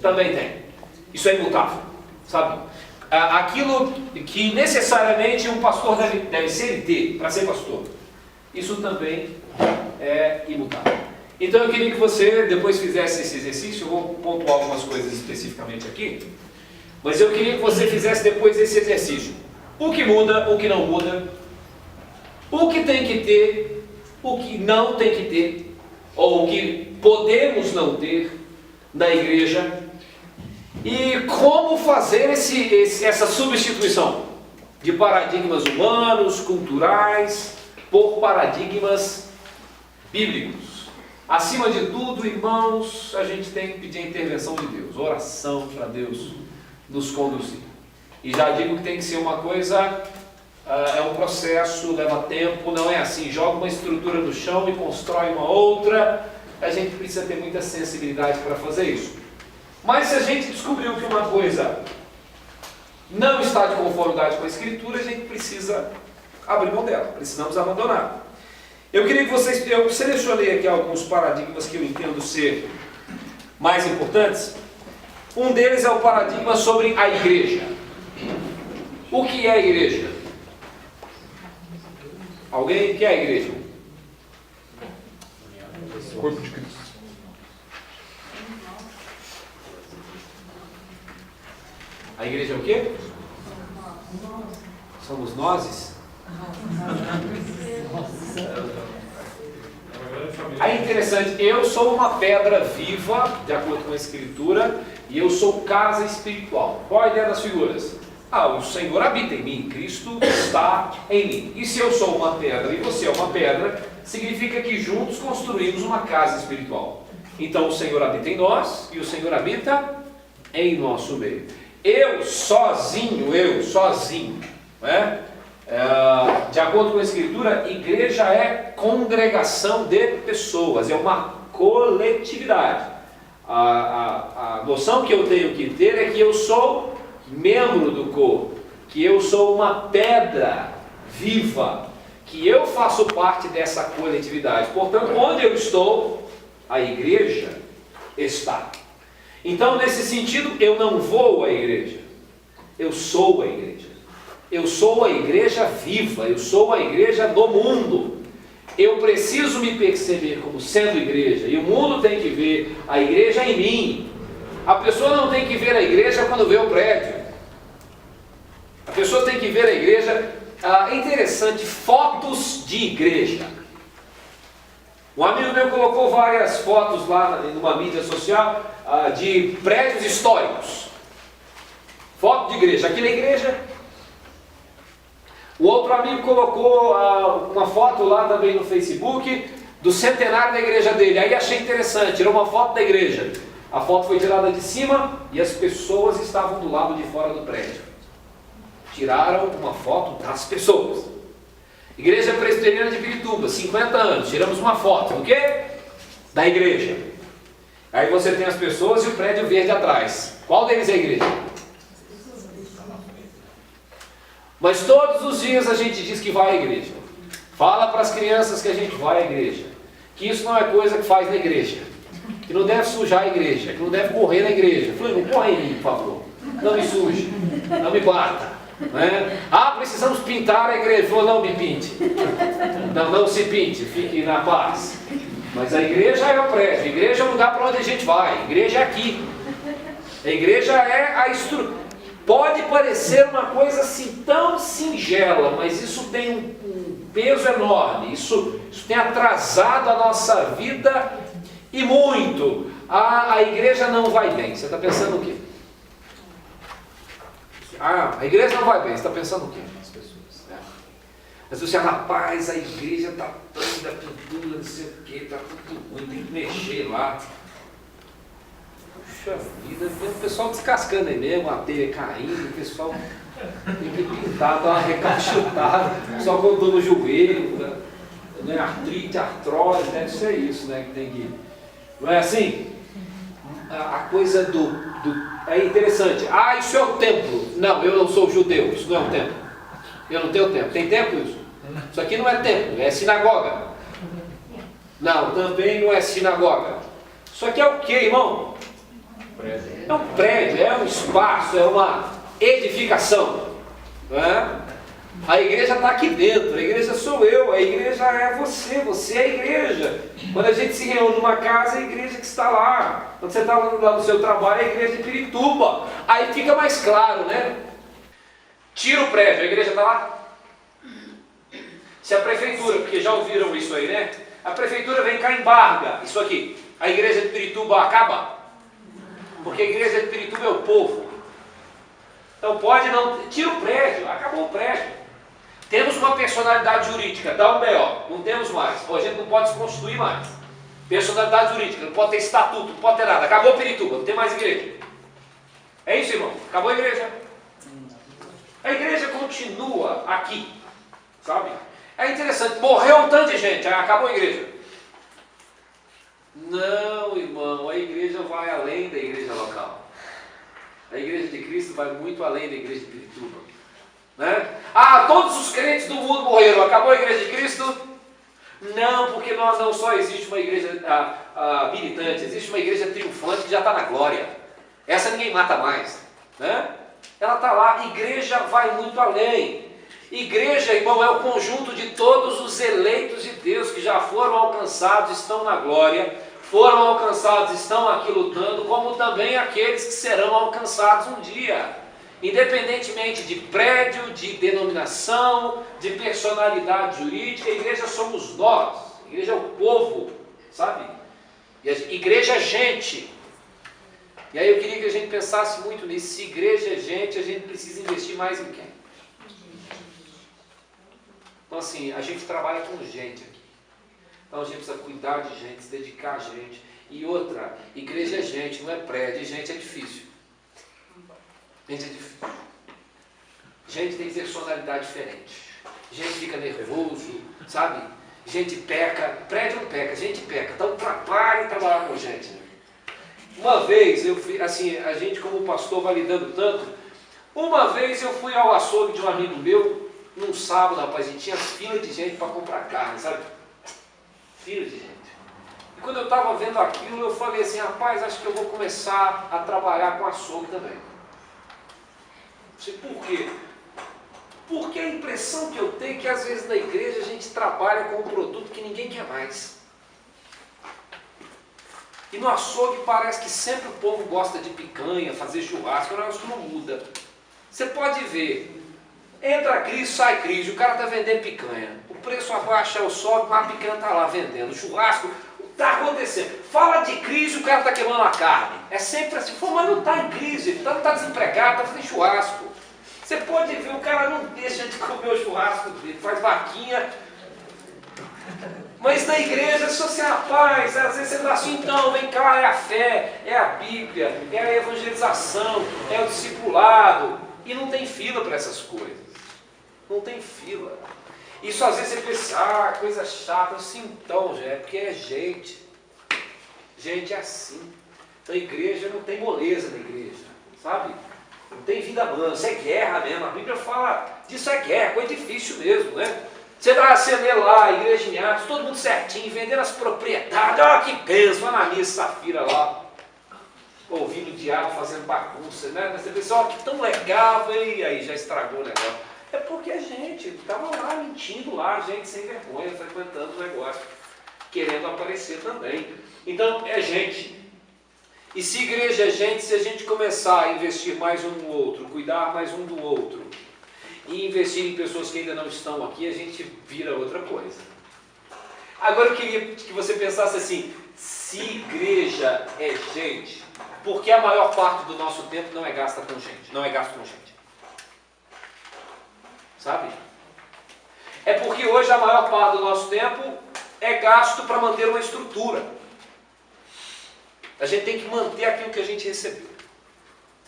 Também tem. Isso é imutável, sabe? Aquilo que necessariamente um pastor deve ser e ter para ser pastor, isso também é imutável. Então eu queria que você depois fizesse esse exercício. Eu vou pontuar algumas coisas especificamente aqui, mas eu queria que você fizesse depois esse exercício. O que muda, o que não muda, o que tem que ter, o que não tem que ter, ou o que podemos não ter na igreja, e como fazer essa substituição de paradigmas humanos, culturais, por paradigmas bíblicos. Acima de tudo, irmãos, a gente tem que pedir a intervenção de Deus, oração para Deus nos conduzir. E já digo que tem que ser uma coisa, é um processo, leva tempo, não é assim, joga uma estrutura no chão e constrói uma outra. A gente precisa ter muita sensibilidade para fazer isso. Mas se a gente descobriu que uma coisa não está de conformidade com a Escritura, a gente precisa abrir mão dela, precisamos abandonar. Eu queria que vocês, eu selecionei aqui alguns paradigmas que eu entendo ser mais importantes. Um deles é o paradigma sobre a igreja. O que é a igreja? Alguém? O que é a igreja? Corpo de Cristo. A igreja é o quê? Somos nós? Aí interessante, eu sou uma pedra viva, de acordo com a Escritura, e eu sou casa espiritual. Qual a ideia das figuras? o Senhor habita em mim, Cristo está em mim. E se eu sou uma pedra e você é uma pedra, significa que juntos construímos uma casa espiritual. Então o Senhor habita em nós e o Senhor habita em nosso meio. Eu sozinho, né? De acordo com a Escritura, igreja é congregação de pessoas, é uma coletividade. A noção que eu tenho que ter é que eu sou membro do corpo, que eu sou uma pedra viva, que eu faço parte dessa coletividade. Portanto, onde eu estou, a igreja está. Então, nesse sentido, eu não vou à igreja, eu sou a igreja. Eu sou a igreja viva, eu sou a igreja do mundo. Eu preciso me perceber como sendo igreja, e o mundo tem que ver a igreja em mim. A pessoa não tem que ver a igreja quando vê o prédio. A pessoa tem que ver a igreja, é interessante, fotos de igreja. Um amigo meu colocou várias fotos lá numa mídia social de prédios históricos. Foto de igreja, aqui na igreja. O outro amigo colocou uma foto lá também no Facebook do centenário da igreja dele. Aí achei interessante, tirou uma foto da igreja. A foto foi tirada de cima e as pessoas estavam do lado de fora do prédio. Tiraram uma foto das pessoas. Igreja Presbiteriana de Pirituba, 50 anos. Tiramos uma foto do quê? Da igreja. Aí você tem as pessoas e o prédio verde atrás. Qual deles é a igreja? Mas todos os dias a gente diz que vai à igreja. Fala para as crianças que a gente vai à igreja. Que isso não é coisa que faz na igreja. Que não deve sujar a igreja. Que não deve correr na igreja. Eu falei, não corre em mim, por favor. Não me suje. Não me bata. Né? Precisamos pintar a igreja. Falou, não me pinte. Não se pinte. Fique na paz. Mas a igreja é o prédio. A igreja é o lugar para onde a gente vai. A igreja é aqui. A igreja é a estrutura. Pode parecer uma coisa assim tão singela, mas isso tem um peso enorme, isso tem atrasado a nossa vida e muito. A igreja não vai bem. Você está pensando o quê? A igreja não vai bem. Você está pensando o quê? As pessoas. Mas você, rapaz, a igreja está toda pintura, não sei o quê, está tudo ruim, tem que mexer lá. Puxa vida, o pessoal descascando aí mesmo, a telha caindo, o pessoal tem que pintar, dar uma recachutada, o pessoal com dor no joelho, né? Artrite, artrose, deve ser isso, né? Que tem que. Não é assim? A coisa é interessante. Isso é o templo. Não, eu não sou judeu, isso não é um templo. Eu não tenho templo. Tem templo isso? Isso aqui não é templo, é sinagoga. Não, também não é sinagoga. Isso aqui é o que, irmão? É um prédio, é um espaço, é uma edificação. Não é? A igreja está aqui dentro, a igreja sou eu, a igreja é você é a igreja. Quando a gente se reúne numa casa, é a igreja que está lá. Quando você está lá no seu trabalho, é a igreja de Pirituba. Aí fica mais claro, né? Tira o prédio, a igreja está lá. Se a prefeitura, porque já ouviram isso aí, né? A prefeitura vem cá e embarga isso aqui. A igreja de Pirituba acaba. Porque a igreja de Pirituba é o povo. Então pode não... Tira o prédio, acabou o prédio. Temos uma personalidade jurídica, dá um B.O. Não temos mais. A gente não pode se constituir mais. Personalidade jurídica, não pode ter estatuto, não pode ter nada. Acabou Pirituba, não tem mais igreja. É isso, irmão? Acabou a igreja. A igreja continua aqui. Sabe? É interessante, morreu um tanto de gente, aí acabou a igreja. Não, irmão, a igreja vai além da igreja local. A igreja de Cristo vai muito além da igreja de Pirituba. Né? Todos os crentes do mundo morreram, acabou a igreja de Cristo? Não, porque não só existe uma igreja militante, existe uma igreja triunfante que já está na glória. Essa ninguém mata mais. Né? Ela está lá, igreja vai muito além. Igreja, irmão, é o conjunto de todos os eleitos de Deus que já foram alcançados, estão na glória, foram alcançados, estão aqui lutando, como também aqueles que serão alcançados um dia. Independentemente de prédio, de denominação, de personalidade jurídica, a igreja somos nós, a igreja é o povo, sabe? E a igreja é gente. E aí eu queria que a gente pensasse muito nisso. Se igreja é gente, a gente precisa investir mais em quem? Então assim, a gente trabalha com gente aqui. Então a gente precisa cuidar de gente, se dedicar a gente. E outra, igreja é gente, não é prédio. E gente é difícil. Gente é difícil. Gente tem personalidade diferente. Gente fica nervoso, sabe? Gente peca. Prédio não peca, gente peca. Então trabalhe trabalhar com gente. Uma vez, assim, a gente como pastor vai lidando tanto. Uma vez eu fui ao açougue de um amigo meu, num sábado, rapaz, e tinha fila de gente para comprar carne, sabe? Fila de gente. E quando eu estava vendo aquilo, eu falei assim, rapaz, acho que eu vou começar a trabalhar com açougue também. Por quê? Porque a impressão que eu tenho é que às vezes na igreja a gente trabalha com um produto que ninguém quer mais. E no açougue parece que sempre o povo gosta de picanha, fazer churrasco, é um negócio que não muda. Você pode ver, entra a crise, sai crise, o cara está vendendo picanha. O preço abaixa, o sobe, mas a picanha está lá vendendo. O churrasco está acontecendo. Fala de crise, o cara está queimando a carne. É sempre assim, mas não está em crise, ele não está desempregado, está fazendo churrasco. Você pode ver, o cara não deixa de comer o churrasco dele, faz vaquinha. Mas na igreja, se você, rapaz, às vezes você fala assim, então, vem cá, é a fé, é a Bíblia, é a evangelização, é o discipulado. E não tem fila para essas coisas. Não tem fila. Isso às vezes você pensa, coisa chata, assim, então, já é porque é gente. Gente é assim. Então a igreja não tem moleza na igreja, sabe? Não tem vida mansa, é guerra mesmo. A Bíblia fala disso, é guerra, coisa difícil mesmo, né? Você lê lá, a igreja em Atos, todo mundo certinho, vendendo as propriedades, olha que pensa, vai na minha safira lá, ouvindo o diabo fazendo bagunça, né? Você pensa, ó, que tão legal, e aí já estragou o negócio. É porque a gente estava lá mentindo lá, gente sem vergonha, frequentando o negócio, querendo aparecer também. Então é gente. E se igreja é gente, se a gente começar a investir mais um no outro, cuidar mais um do outro, e investir em pessoas que ainda não estão aqui, a gente vira outra coisa. Agora eu queria que você pensasse assim, se igreja é gente, porque a maior parte do nosso tempo não é gasta com gente, não é gasto com gente. Sabe? É porque hoje a maior parte do nosso tempo é gasto para manter uma estrutura. A gente tem que manter aquilo que a gente recebeu.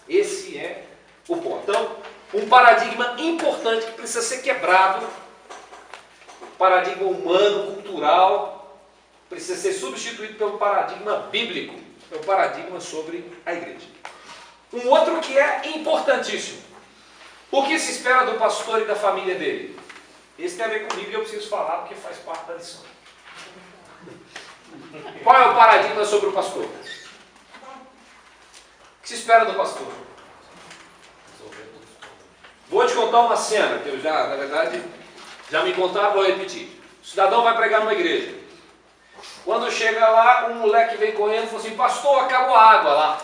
Esse é o ponto. Então, um paradigma importante que precisa ser quebrado, paradigma humano, cultural, precisa ser substituído pelo paradigma bíblico, é o paradigma sobre a igreja. Um outro que é importantíssimo. O que se espera do pastor e da família dele? Esse tem a ver comigo e eu preciso falar porque faz parte da lição. Qual é o paradigma sobre o pastor? O que se espera do pastor? Vou te contar uma cena que eu já, na verdade, já me contaram, vou repetir. O cidadão vai pregar numa igreja. Quando chega lá, um moleque vem correndo e fala assim, pastor, acabou a água lá.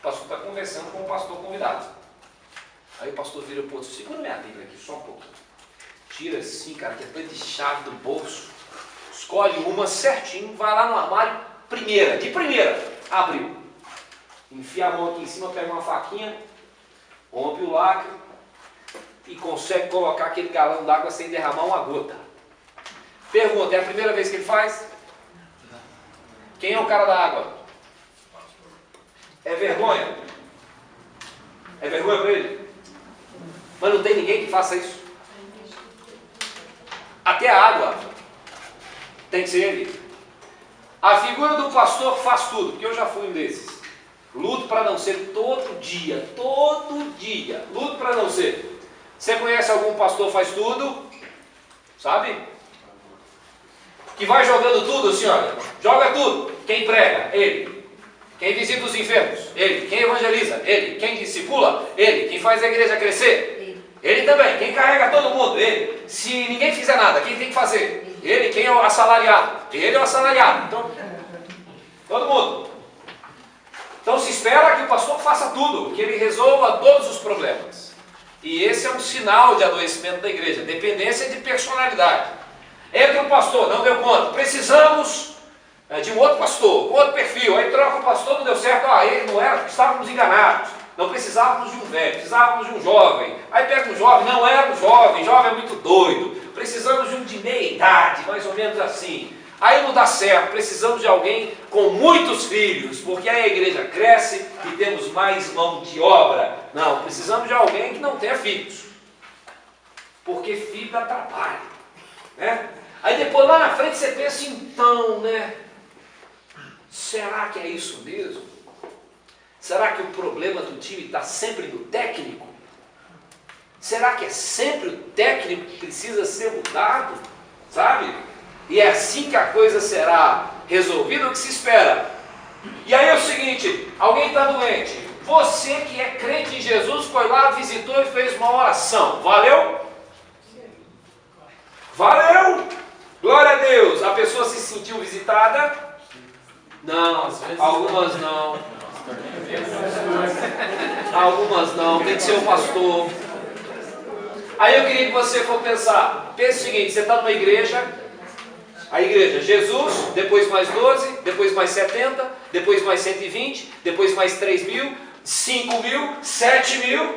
O pastor está conversando com o pastor convidado. Aí o pastor vira para o outro, segura minha Bíblia aqui, só um pouquinho. Tira assim, cara, que é tanto de chave do bolso. Escolhe uma certinho, vai lá no armário, de primeira, abriu. Enfia a mão aqui em cima, pega uma faquinha, rompe o lacre e consegue colocar aquele galão d'água sem derramar uma gota. Pergunta, é a primeira vez que ele faz? Quem é o cara da água? É vergonha? É vergonha para ele? Mas não tem ninguém que faça isso. Até a água tem que ser ele. A figura do pastor faz tudo, porque eu já fui um desses. Luto para não ser todo dia, luto para não ser. Você conhece algum pastor que faz tudo? Sabe? Que vai jogando tudo assim, olha, joga tudo. Quem prega? Ele. Quem visita os enfermos? Ele. Quem evangeliza? Ele. Quem discipula? Ele. Quem faz a igreja crescer? Ele também. Quem carrega todo mundo? Ele. Se ninguém fizer nada, quem tem que fazer? Ele. Quem é o assalariado? Ele é o assalariado. Então, todo mundo. Então se espera que o pastor faça tudo, que ele resolva todos os problemas. E esse é um sinal de adoecimento da igreja, dependência de personalidade. Entra o pastor, não deu conta, precisamos de um outro pastor, com outro perfil, aí troca o pastor, não deu certo, ele não era, estávamos enganados, não precisávamos de um velho, precisávamos de um jovem, aí pega um jovem, não era um jovem é muito doido, precisamos de um de meia idade, mais ou menos assim, aí não dá certo, precisamos de alguém com muitos filhos, porque aí a igreja cresce e temos mais mão de obra, não, precisamos de alguém que não tenha filhos, porque filho dá trabalho, né? Aí depois lá na frente você pensa, então, né? Será que é isso mesmo? Será que o problema do time está sempre no técnico? Será que é sempre o técnico que precisa ser mudado? Sabe? E é assim que a coisa será resolvida, o que se espera. E aí é o seguinte, alguém está doente. Você que é crente em Jesus foi lá, visitou e fez uma oração. Valeu? Valeu! Glória a Deus! A pessoa se sentiu visitada? Não, algumas não. Algumas não, tem que ser o pastor. Aí eu queria que você for pensar. Pense o seguinte, você está numa igreja, a igreja, Jesus, depois mais 12, depois mais 70, depois mais 120, depois mais 3.000, 5.000, 7.000,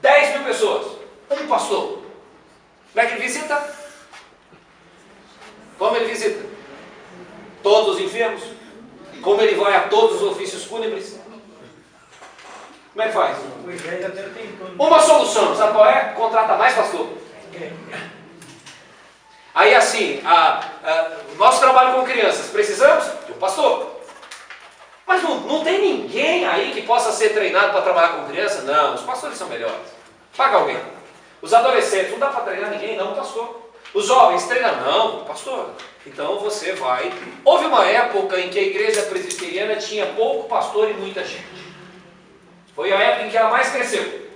10.000 pessoas. Um pastor. Como é que ele visita? Como ele visita? Todos os enfermos? Como ele vai a todos os ofícios fúnebres? Como é que faz? Uma solução, sabe qual é? Contrata mais pastor. Aí assim, nosso trabalho com crianças, precisamos de um pastor. Mas não tem ninguém aí que possa ser treinado para trabalhar com criança? Não, os pastores são melhores. Paga alguém. Os adolescentes, não dá para treinar ninguém, não, pastor. Os jovens treinam, não, pastor. Então você vai. Houve uma época em que a igreja presbiteriana tinha pouco pastor e muita gente. Foi a época em que ela mais cresceu.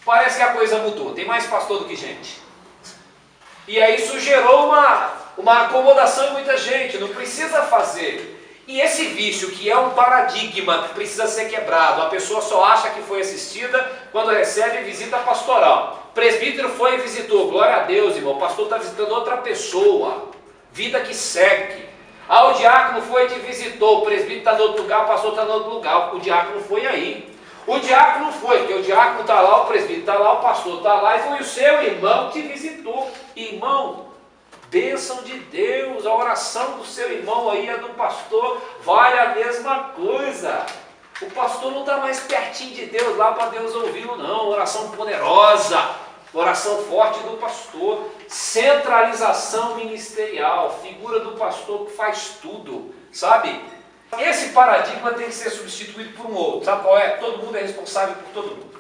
Parece que a coisa mudou, tem mais pastor do que gente. E aí isso gerou uma acomodação em muita gente, não precisa fazer. E esse vício, que é um paradigma que precisa ser quebrado, a pessoa só acha que foi assistida quando recebe visita pastoral. Presbítero foi e visitou, glória a Deus, irmão, o pastor está visitando outra pessoa, vida que segue. O diácono foi e te visitou, o presbítero está em outro lugar, o pastor está em outro lugar, o diácono foi aí. O diácono foi, porque o diácono está lá, o presbítero está lá, o pastor está lá, e foi o seu irmão que te visitou. Irmão, bênção de Deus, a oração do seu irmão aí, a do pastor, vale a mesma coisa. O pastor não está mais pertinho de Deus lá para Deus ouvi-lo, não. Oração poderosa, oração forte do pastor, centralização ministerial, figura do pastor que faz tudo, sabe? Esse paradigma tem que ser substituído por um outro. Sabe qual é? Todo mundo é responsável por todo mundo.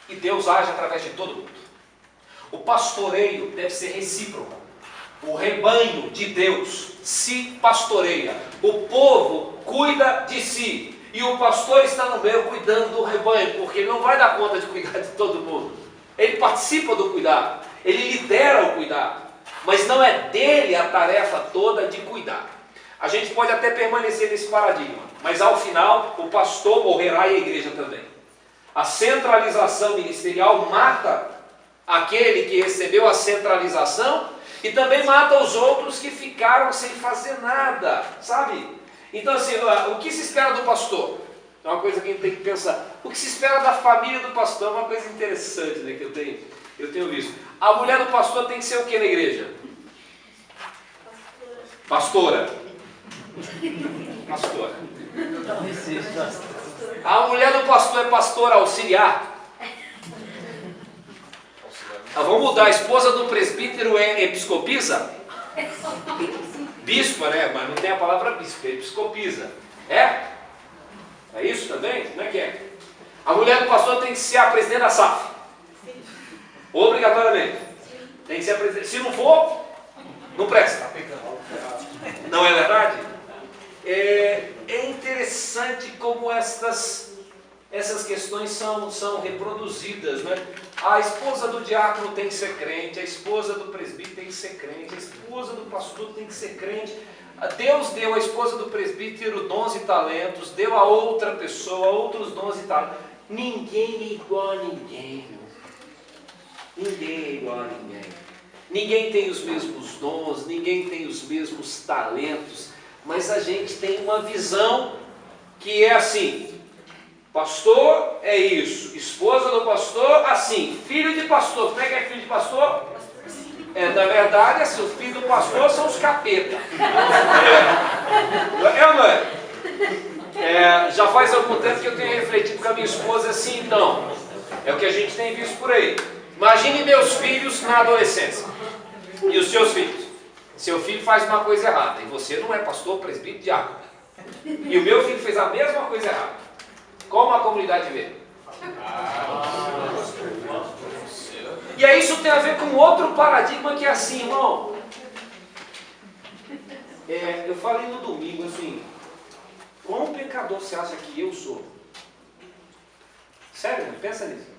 E Deus age através de todo mundo. O pastoreio deve ser recíproco. O rebanho de Deus se pastoreia. O povo cuida de si. E o pastor está no meio cuidando do rebanho, porque ele não vai dar conta de cuidar de todo mundo. Ele participa do cuidado. Ele lidera o cuidado. Mas não é dele a tarefa toda de cuidar. A gente pode até permanecer nesse paradigma, mas ao final o pastor morrerá e a igreja também. A centralização ministerial mata aquele que recebeu a centralização e também mata os outros que ficaram sem fazer nada, sabe? Então assim, o que se espera do pastor? É uma coisa que a gente tem que pensar. O que se espera da família do pastor é uma coisa interessante, né, que eu tenho visto. A mulher do pastor tem que ser o que na igreja? Pastora. Pastora. A mulher do pastor é pastora auxiliar. Vamos mudar, a esposa do presbítero é episcopisa? Bispa, né? Mas não tem a palavra bispo, é episcopisa. É? É isso também? Como é que é? A mulher do pastor tem que ser a presidente da SAF. Obrigatoriamente. Tem que ser a presidente. Se não for, não presta. Não é verdade? É interessante como essas questões são reproduzidas, né? A esposa do diácono tem que ser crente, a esposa do presbítero tem que ser crente, a esposa do pastor tem que ser crente. Deus deu à esposa do presbítero dons e talentos, deu a outra pessoa outros dons e talentos. Ninguém é igual a ninguém. Ninguém é igual a ninguém. Ninguém tem os mesmos dons, ninguém tem os mesmos talentos. Mas a gente tem uma visão que é assim: pastor é isso, esposa do pastor assim, filho de pastor. Como é que é filho de pastor? Na verdade, assim, os filhos do pastor são os capeta. Ou não é? Já faz algum tempo que eu tenho refletido com a minha esposa assim, então. É o que a gente tem visto por aí. Imagine meus filhos na adolescência. E os seus filhos. Seu filho faz uma coisa errada. E você não é pastor, presbítero, diácono. E o meu filho fez a mesma coisa errada. Como a comunidade vê? E aí isso tem a ver com outro paradigma que é assim, irmão. Eu falei no domingo assim: quão pecador você acha que eu sou? Sério, irmão, pensa nisso.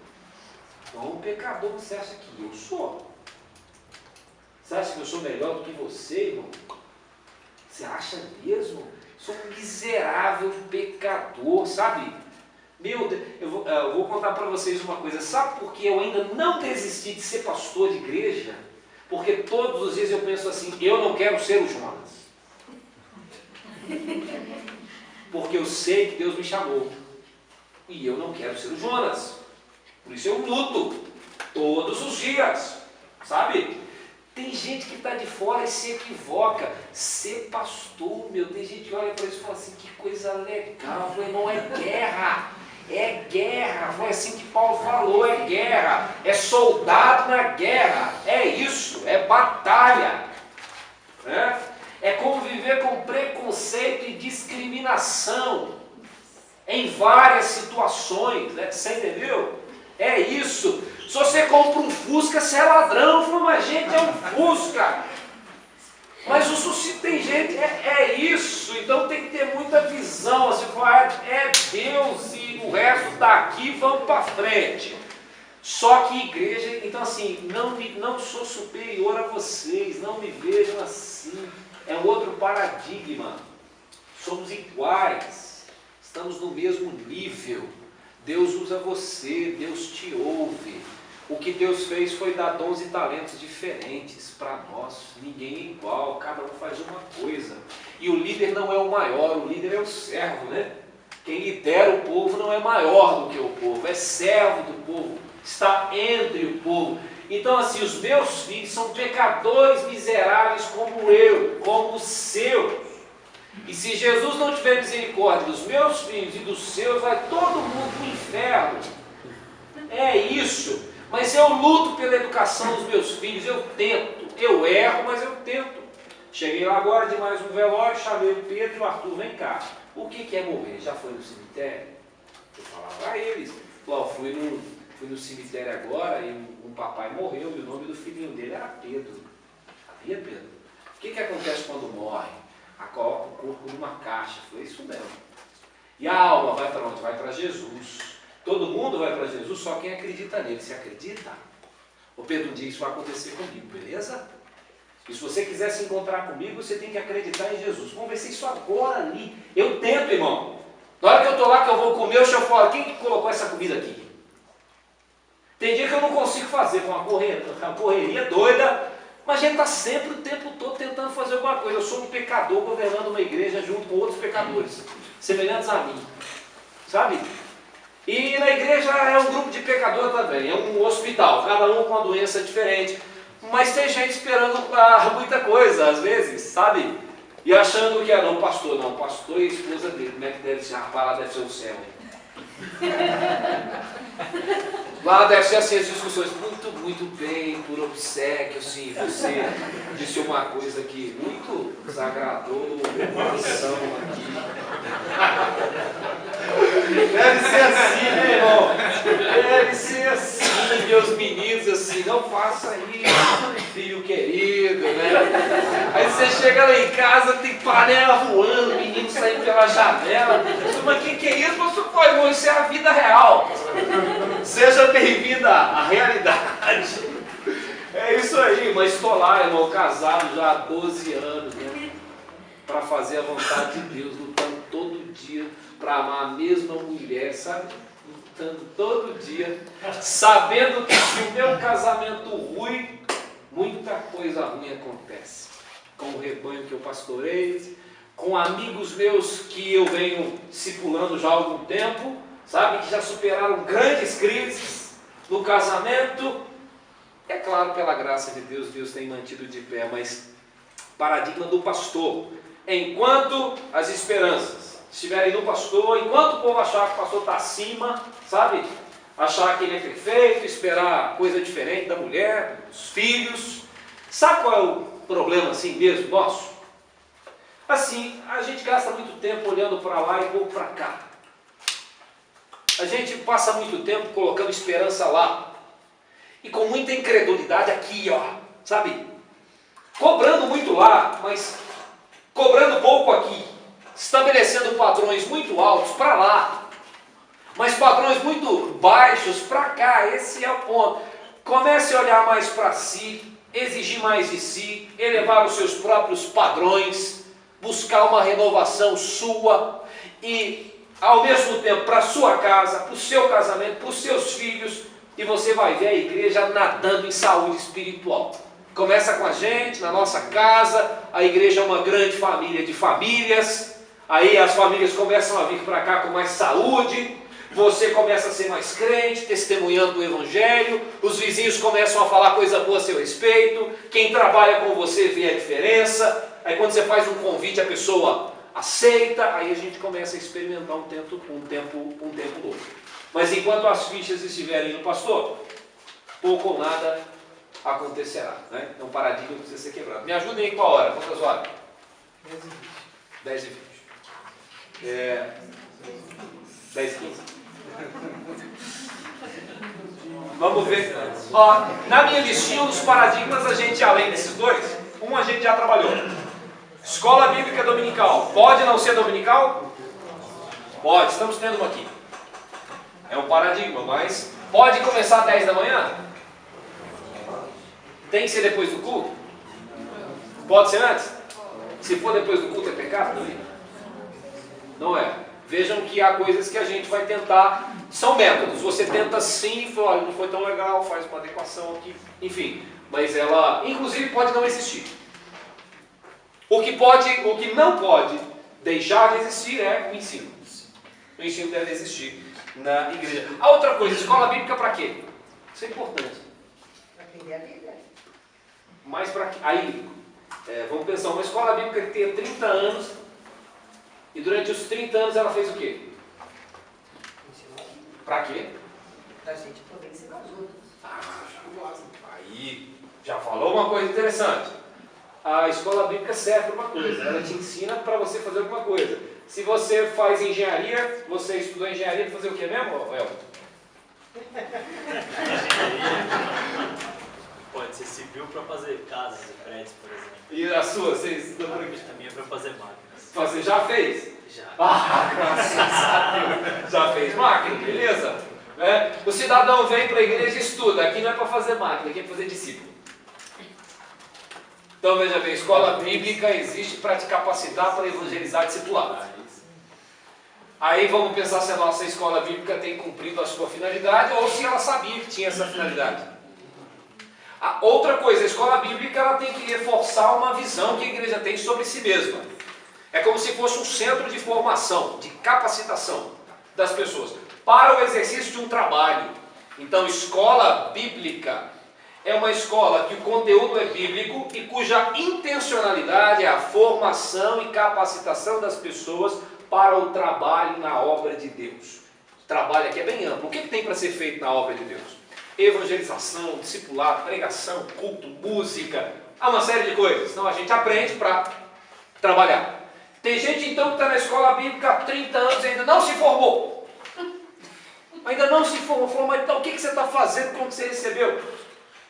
Quão pecador você acha que eu sou? Você acha que eu sou melhor do que você, irmão? Você acha mesmo? Sou um miserável pecador, sabe? Meu Deus, eu vou contar para vocês uma coisa. Sabe por que eu ainda não desisti de ser pastor de igreja? Porque todos os dias eu penso assim: eu não quero ser o Jonas. Porque eu sei que Deus me chamou. E eu não quero ser o Jonas. Por isso eu luto todos os dias. Sabe? Tem gente que está de fora e se equivoca. Ser pastor, meu, tem gente que olha para isso e fala assim: que coisa legal. Eu falei: irmão, é guerra. É guerra. Foi assim que Paulo falou: é guerra. É soldado na guerra. É isso. É batalha. É conviver com preconceito e discriminação em várias situações, né? Você entendeu? É isso. Se você compra um Fusca, você é ladrão. Fala: mas gente, é um Fusca. Mas o sushi tem gente, é isso. Então tem que ter muita visão. Você fala: é Deus e o resto daqui, vamos para frente. Só que igreja, então assim, não sou superior a vocês, não me vejam assim. É um outro paradigma. Somos iguais, estamos no mesmo nível. Deus usa você, Deus te ouve. O que Deus fez foi dar dons e talentos diferentes para nós. Ninguém é igual, cada um faz uma coisa. E o líder não é o maior, o líder é o servo, né? Quem lidera o povo não é maior do que o povo, é servo do povo, está entre o povo. Então assim, os meus filhos são pecadores miseráveis como eu, como os seus. E se Jesus não tiver misericórdia dos meus filhos e dos seus, vai todo mundo para o inferno. É isso. Mas eu luto pela educação dos meus filhos, eu tento. Eu erro, mas eu tento. Cheguei lá agora de mais um velório, chamei o Pedro e o Arthur: vem cá. O que é morrer? Já foi no cemitério? Eu falava a eles: fui no cemitério agora e um papai morreu e o nome do filhinho dele era Pedro. Sabia, Pedro? O que acontece quando morre? Coloca o corpo numa caixa. Foi isso mesmo. E a alma vai para onde? Vai para Jesus. Todo mundo vai para Jesus, só quem acredita nele. Você acredita? O Pedro diz: isso vai acontecer comigo, beleza? E se você quiser se encontrar comigo, você tem que acreditar em Jesus. Vamos ver se isso agora ali. Eu tento, irmão. Na hora que eu estou lá, que eu vou comer, o senhor fala: quem que colocou essa comida aqui? Tem dia que eu não consigo fazer, com uma correria doida. Mas a gente está sempre o tempo todo tentando fazer alguma coisa. Eu sou um pecador governando uma igreja junto com outros pecadores, semelhantes a mim. Sabe? E na igreja é um grupo de pecadores também, é um hospital, cada um com uma doença diferente. Mas tem gente esperando muita coisa, às vezes, sabe? E achando que não, pastor e a esposa dele, como é que deve ser? Rapaz, lá deve ser o céu. Lá deve ser assim as discussões: muito bem, por obséquio, sim, você disse uma coisa que muito desagradou o coração aqui. Deve ser assim, né, irmão? Deve ser assim, meus meninos, assim: não faça isso, filho querido, né? Aí você chega lá em casa, tem panela voando, menino saindo pela janela. Mas que é isso, pastor? Pô, irmão, isso é a vida real. Seja bem-vinda à realidade. É isso aí, mas estou lá, irmão, casado já há 12 anos, né? Para fazer a vontade de Deus, lutando todo dia para amar a mesma mulher, sabe? Lutando todo dia, sabendo que se o meu casamento ruim, muita coisa ruim acontece. Com o rebanho que eu pastorei, com amigos meus que eu venho discipulando já há algum tempo, sabe, que já superaram grandes crises no casamento. É claro, pela graça de Deus, Deus tem mantido de pé, mas paradigma do pastor. Enquanto as esperanças estiverem no pastor, enquanto o povo achar que o pastor está acima, sabe, achar que ele é perfeito, esperar coisa diferente da mulher, dos filhos. Sabe qual é o problema assim mesmo nosso? Assim, a gente gasta muito tempo olhando para lá e pouco para cá. A gente passa muito tempo colocando esperança lá. E com muita incredulidade aqui, ó, sabe? Cobrando muito lá, mas cobrando pouco aqui. Estabelecendo padrões muito altos para lá, mas padrões muito baixos para cá. Esse é o ponto. Comece a olhar mais para si, exigir mais de si, elevar os seus próprios padrões, buscar uma renovação sua e, ao mesmo tempo, para a sua casa, para o seu casamento, para os seus filhos, e você vai ver a igreja nadando em saúde espiritual. Começa com a gente, na nossa casa, a igreja é uma grande família de famílias, aí as famílias começam a vir para cá com mais saúde, você começa a ser mais crente, testemunhando o Evangelho, os vizinhos começam a falar coisa boa a seu respeito, quem trabalha com você vê a diferença, aí quando você faz um convite a pessoa aceita, aí a gente começa a experimentar um tempo novo. Mas enquanto as fichas estiverem no pastor, pouco ou nada acontecerá, né? É um paradigma que precisa ser quebrado. Me ajudem aí com a hora, quantas horas? 10 e 20. 10 e 15. Vamos ver. Ó, na minha listinha dos paradigmas, a gente, além desses dois, a gente já trabalhou. Escola Bíblica Dominical. Pode não ser dominical? Pode, estamos tendo uma aqui. É um paradigma, mas pode começar às 10 da manhã? Tem que ser depois do culto? Pode ser antes? Se for depois do culto é pecado também? Não é. Vejam que há coisas que a gente vai tentar, são métodos. Você tenta sim, fala, olha, não foi tão legal, faz uma adequação aqui, enfim. Mas ela, inclusive, pode não existir. O que não pode deixar de existir é o ensino. O ensino deve existir na igreja. A outra coisa, escola bíblica para quê? Isso é importante. Para aprender a Bíblia. Mas para quê? Aí, vamos pensar, uma escola bíblica que tenha 30 anos, e durante os 30 anos ela fez o quê? Para quê? Para a gente poder ensinar os outros. Aí, já falou uma coisa interessante. A escola bíblica serve para uma coisa, ela te ensina para você fazer alguma coisa. Se você faz engenharia, você estudou engenharia para fazer o quê mesmo, Elton? Pode ser civil para fazer casas e prédios, por exemplo. E a sua, você estudou para quê? Também é para fazer máquinas. Você já fez? Já. Ah, graças a Deus. Já fez máquina, beleza? O cidadão vem para a igreja e estuda. Aqui não é para fazer máquina, aqui é para fazer discípulo. Então veja bem, escola bíblica existe para te capacitar para evangelizar discipulado. Aí vamos pensar se a nossa escola bíblica tem cumprido a sua finalidade ou se ela sabia que tinha essa finalidade. A outra coisa, a escola bíblica ela tem que reforçar uma visão que a igreja tem sobre si mesma. É como se fosse um centro de formação, de capacitação das pessoas para o exercício de um trabalho. Então, escola bíblica é uma escola que o conteúdo é bíblico e cuja intencionalidade é a formação e capacitação das pessoas para o trabalho na obra de Deus. O trabalho aqui é bem amplo. O que tem para ser feito na obra de Deus? Evangelização, discipulado, pregação, culto, música, há uma série de coisas. Então a gente aprende para trabalhar. Tem gente então que está na escola bíblica há 30 anos e ainda não se formou. Ainda não se formou, mas então o que você está fazendo com o que você recebeu?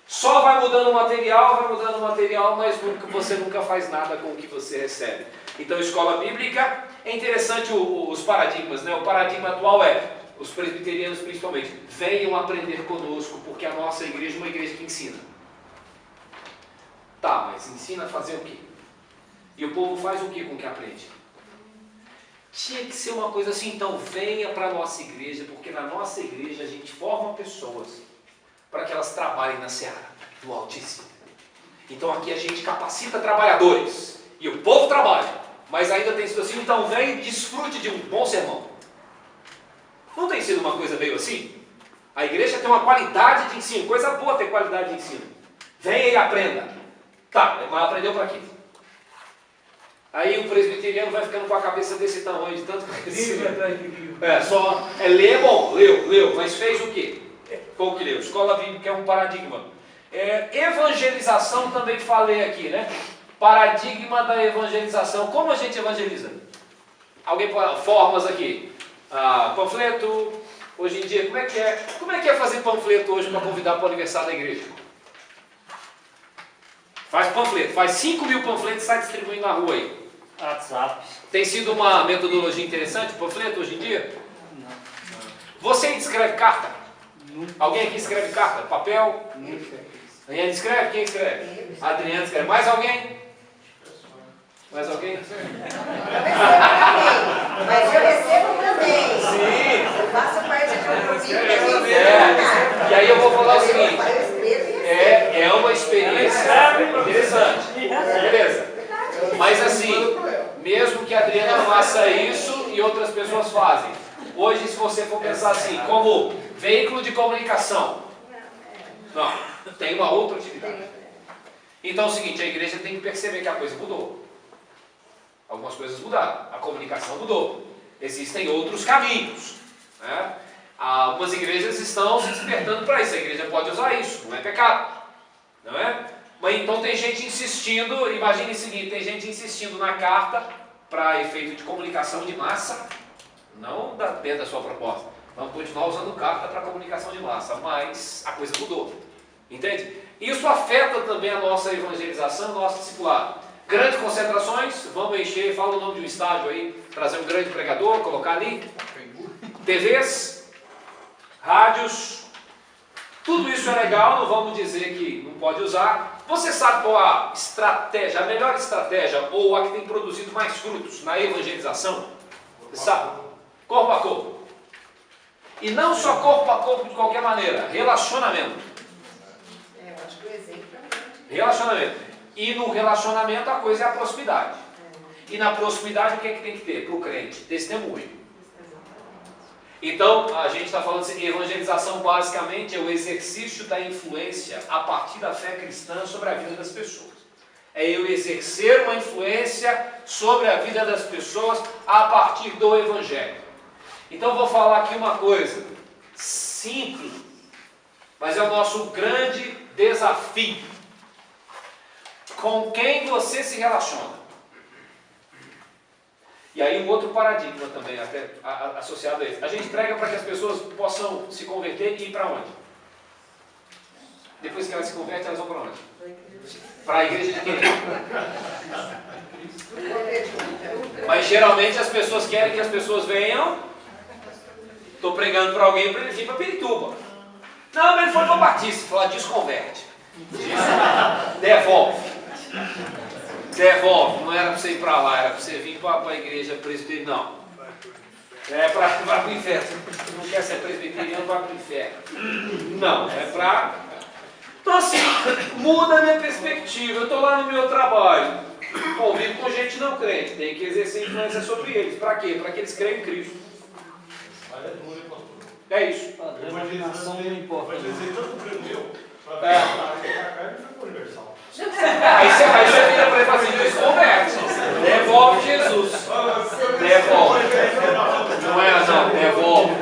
Só vai mudando o material, mas você nunca faz nada com o que você recebe. Então, escola bíblica, é interessante os paradigmas, né? O paradigma atual é, os presbiterianos principalmente, venham aprender conosco, porque a nossa igreja é uma igreja que ensina. Tá, mas ensina a fazer o quê? E o povo faz o quê com o que aprende? Tinha que ser uma coisa assim, então venha para a nossa igreja, porque na nossa igreja a gente forma pessoas para que elas trabalhem na seara do Altíssimo. Então aqui a gente capacita trabalhadores, e o povo trabalha, mas ainda tem sido assim, então vem e desfrute de um bom sermão. Não tem sido uma coisa meio assim? A igreja tem uma qualidade de ensino, coisa boa ter qualidade de ensino. Venha e aprenda. Tá, mas aprendeu para quê? Aí o presbiteriano vai ficando com a cabeça desse tamanho, de tanto conhecimento. Ler é bom, leu, mas fez o quê? Qual que leu? Escola bíblica é um paradigma. Evangelização também falei aqui, né? Paradigma da evangelização. Como a gente evangeliza? Alguém pode... Formas aqui. Panfleto. Hoje em dia, como é que é? Como é que é fazer panfleto hoje para convidar para o aniversário da igreja? Faz panfleto, faz 5.000 panfletos e sai distribuindo na rua aí. WhatsApp. Tem sido uma metodologia interessante, panfleto hoje em dia? Não. Você escreve carta? Nunca. Alguém aqui escreve carta? Papel? Nunca. Adriana escreve? Quem escreve? Adriana escreve. Mais alguém? Mais alguém? Mas eu recebo também. Sim. Eu faço parte de um grupinho. E aí eu vou falar o seguinte. Eu escrevo e recebo. É uma experiência interessante. Beleza. Mas assim, mesmo que a Adriana faça isso e outras pessoas fazem. Hoje, se você for pensar assim, como veículo de comunicação, não, tem uma outra utilidade. Então é o seguinte, a igreja tem que perceber que a coisa mudou. Algumas coisas mudaram, a comunicação mudou. Existem outros caminhos, né? Algumas igrejas estão se despertando para isso. A igreja pode usar isso, não é pecado, não é? Mas então tem gente insistindo, imagine o seguinte, tem gente insistindo na carta para efeito de comunicação de massa, não dentro da sua proposta. Vamos continuar usando carta para comunicação de massa, mas a coisa mudou, entende? Isso afeta também a nossa evangelização, o nosso discipulado. Grandes concentrações, vamos encher, fala o nome de um estádio aí, trazer um grande pregador, colocar ali, TVs, rádios, tudo isso é legal, não vamos dizer que não pode usar. Você sabe qual a estratégia, a melhor estratégia, ou a que tem produzido mais frutos na evangelização? Você sabe? Corpo a corpo. E não só corpo a corpo de qualquer maneira, relacionamento. Eu acho que o exemplo é Relacionamento. E no relacionamento a coisa é a proximidade. E na proximidade o que é que tem que ter? Para o crente? Testemunho. Então, a gente está falando assim, evangelização basicamente é o exercício da influência a partir da fé cristã sobre a vida das pessoas. É eu exercer uma influência sobre a vida das pessoas a partir do Evangelho. Então, vou falar aqui uma coisa simples, mas é o nosso grande desafio. Com quem você se relaciona? E aí um outro paradigma também, até associado a isso. A gente prega para que as pessoas possam se converter e ir para onde? Depois que elas se convertem, elas vão para onde? Para a igreja de quem? Mas geralmente as pessoas querem que as pessoas venham. Estou pregando para alguém para ele vir para Pirituba. Não, mas ele foi para o Batista. Fala, desconverte. Devolve. Devolve, não era para você ir para lá, era para você vir para a igreja presbiteriana. Não. É para o inferno. Você não quer ser presbiteriano, vai para o inferno. Não, é para. Então assim, muda a minha perspectiva. Eu estou lá no meu trabalho, convivo com gente não crente, tem que exercer influência sobre eles. Para quê? Para que eles creiam em Cristo. É isso. Imaginação não importa. Aí você vira para ele e fala assim, desconverte. Devolve Jesus. Devolve. Não é não, devolve.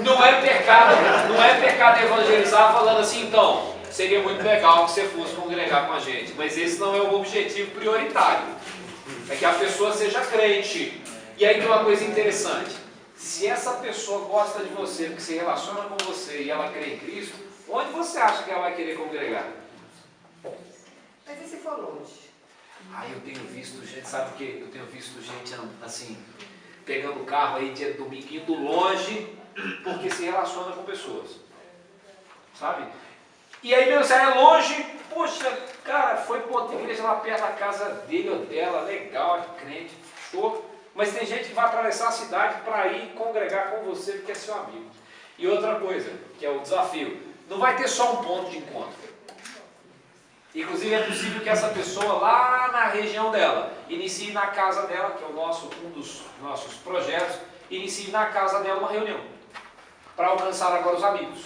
Não é pecado evangelizar falando assim, então, seria muito legal que você fosse congregar com a gente, mas esse não é o objetivo prioritário. É que a pessoa seja crente. E aí tem uma coisa interessante. Se essa pessoa gosta de você, porque se relaciona com você e ela crê em Cristo, onde você acha que ela vai querer congregar? Mas e se for longe? Eu tenho visto gente, sabe o que? Eu tenho visto gente assim, pegando o carro aí dia de domingo, indo longe, porque se relaciona com pessoas. Sabe? E aí mesmo, se é longe, poxa, cara, foi para outra igreja lá perto da casa dele ou dela, legal, é crente, show. Mas tem gente que vai atravessar a cidade para ir congregar com você porque é seu amigo. E outra coisa, que é o desafio, não vai ter só um ponto de encontro. Inclusive é possível que essa pessoa lá na região dela, inicie na casa dela, que é um dos nossos projetos, inicie na casa dela uma reunião, para alcançar agora os amigos.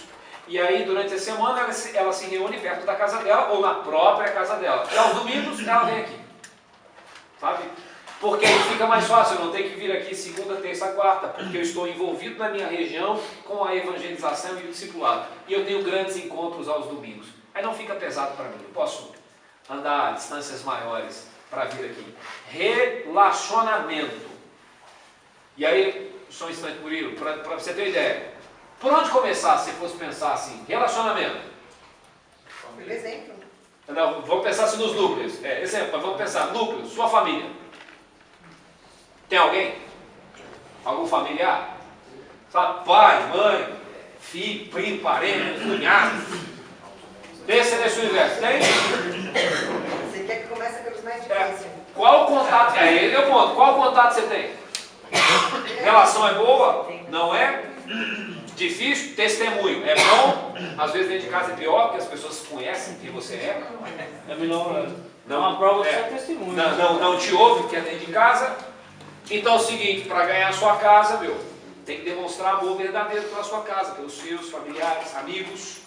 E aí durante a semana ela se reúne perto da casa dela, ou na própria casa dela. E aos domingos ela vem aqui. Sabe? Porque aí fica mais fácil, eu não tenho que vir aqui segunda, terça, quarta, porque eu estou envolvido na minha região com a evangelização e o discipulado. E eu tenho grandes encontros aos domingos. Aí não fica pesado para mim, eu posso andar a distâncias maiores para vir aqui. Relacionamento. E aí, só um instante, Murilo, para você ter uma ideia. Por onde começar, se fosse pensar assim? Relacionamento. Pelo exemplo. Não, vamos pensar assim nos núcleos. Exemplo, mas vamos pensar, núcleo, sua família. Tem alguém? Algum familiar? Sabe? Pai, mãe, filho, primo, parente, cunhado. Esse é desse universo. Tem? Você quer que comece pelos mais difíceis. Qual contato? Ele é o ponto. Qual contato você tem? Relação é boa? Não é? Difícil? Testemunho. É bom? Às vezes dentro de casa é pior, porque as pessoas conhecem quem você é. É melhor Não, uma prova do é. seu testemunho. Não te ouve, porque é dentro de casa. Então é o seguinte, para ganhar a sua casa, tem que demonstrar amor verdadeiro pela sua casa, pelos seus familiares, amigos.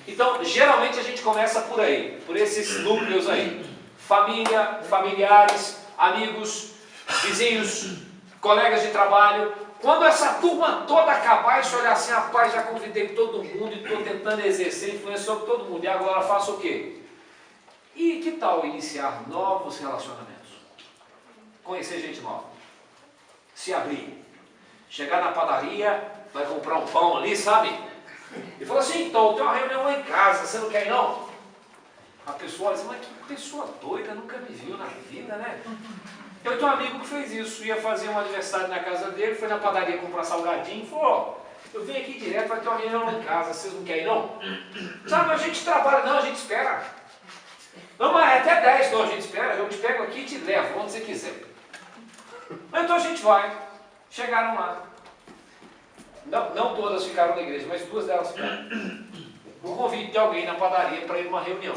Então, geralmente a gente começa por aí, por esses núcleos aí. Família, familiares, amigos, vizinhos, colegas de trabalho. Quando essa turma toda acabar e se olhar assim, rapaz, já convidei todo mundo e estou tentando exercer influência sobre todo mundo. E agora faço o quê? E que tal iniciar novos relacionamentos? Conhecer gente nova. Se abrir. Chegar na padaria, vai comprar um pão ali, sabe? E falou assim, então, tem uma reunião lá em casa, você não quer ir não? A pessoa olha assim, mas que pessoa doida, nunca me viu na vida, né? Eu tenho um amigo que fez isso, ia fazer um aniversário na casa dele, foi na padaria comprar salgadinho, falou, ó, eu venho aqui direto, vai ter uma reunião lá em casa, vocês não querem ir não? Sabe, a gente trabalha, não, a gente espera. Não, mas é até 10, não, a gente espera, eu te pego aqui e te levo, onde você quiser. Então a gente vai. Chegaram lá. Não todas ficaram na igreja, mas 2 delas ficaram. O convite de alguém na padaria para ir numa reunião.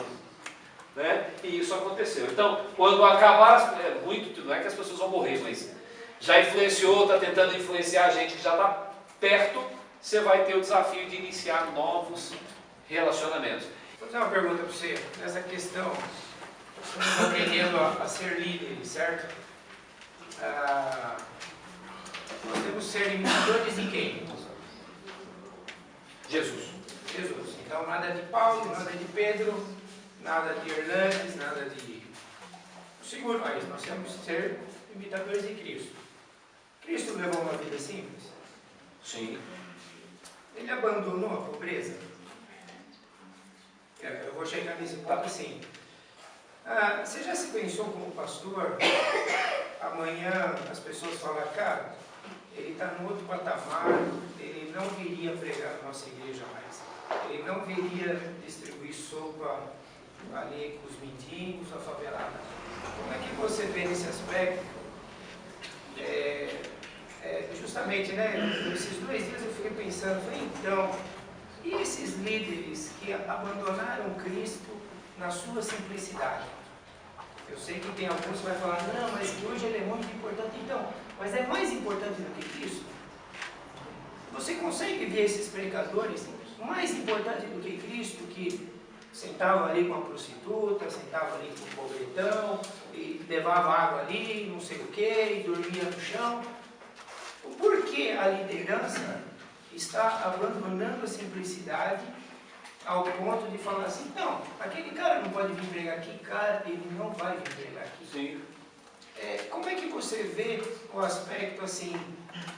Né? E isso aconteceu. Então, quando acabar, não é que as pessoas vão morrer, mas já influenciou, está tentando influenciar a gente que já está perto, você vai ter o desafio de iniciar novos relacionamentos. Vou fazer uma pergunta para você. Nessa questão, estamos aprendendo a ser líderes, certo? Nós temos que ser imitadores de quem? Jesus. Jesus. Então, nada de Paulo, nada de Pedro, nada de Hernandes, nada de... Seguro, mas nós temos que ser imitadores de Cristo. Cristo levou uma vida simples? Sim. Ele abandonou a pobreza? Eu vou chegar nesse ponto assim. Você já se pensou como pastor? Amanhã as pessoas falam, cara, ele está no outro patamar, ele não viria pregar na nossa igreja mais. Ele não viria distribuir sopa ali com os mendigos, a favelada. Como é que você vê nesse aspecto? Justamente, né, nesses 2 dias eu fiquei pensando, então, e esses líderes que abandonaram Cristo na sua simplicidade? Eu sei que tem alguns que vai falar, não, mas que hoje ele é muito importante. Então, mas é mais importante do que Cristo? Você consegue ver esses pregadores mais importantes do que Cristo, que sentava ali com a prostituta, sentava ali com o pobretão, e levava água ali, não sei o que, e dormia no chão? Por que a liderança está abandonando a simplicidade ao ponto de falar assim, não, aquele cara não pode vir pregar aqui, cara, ele não vai vir pregar aqui. Sim. Como é que você vê o aspecto assim,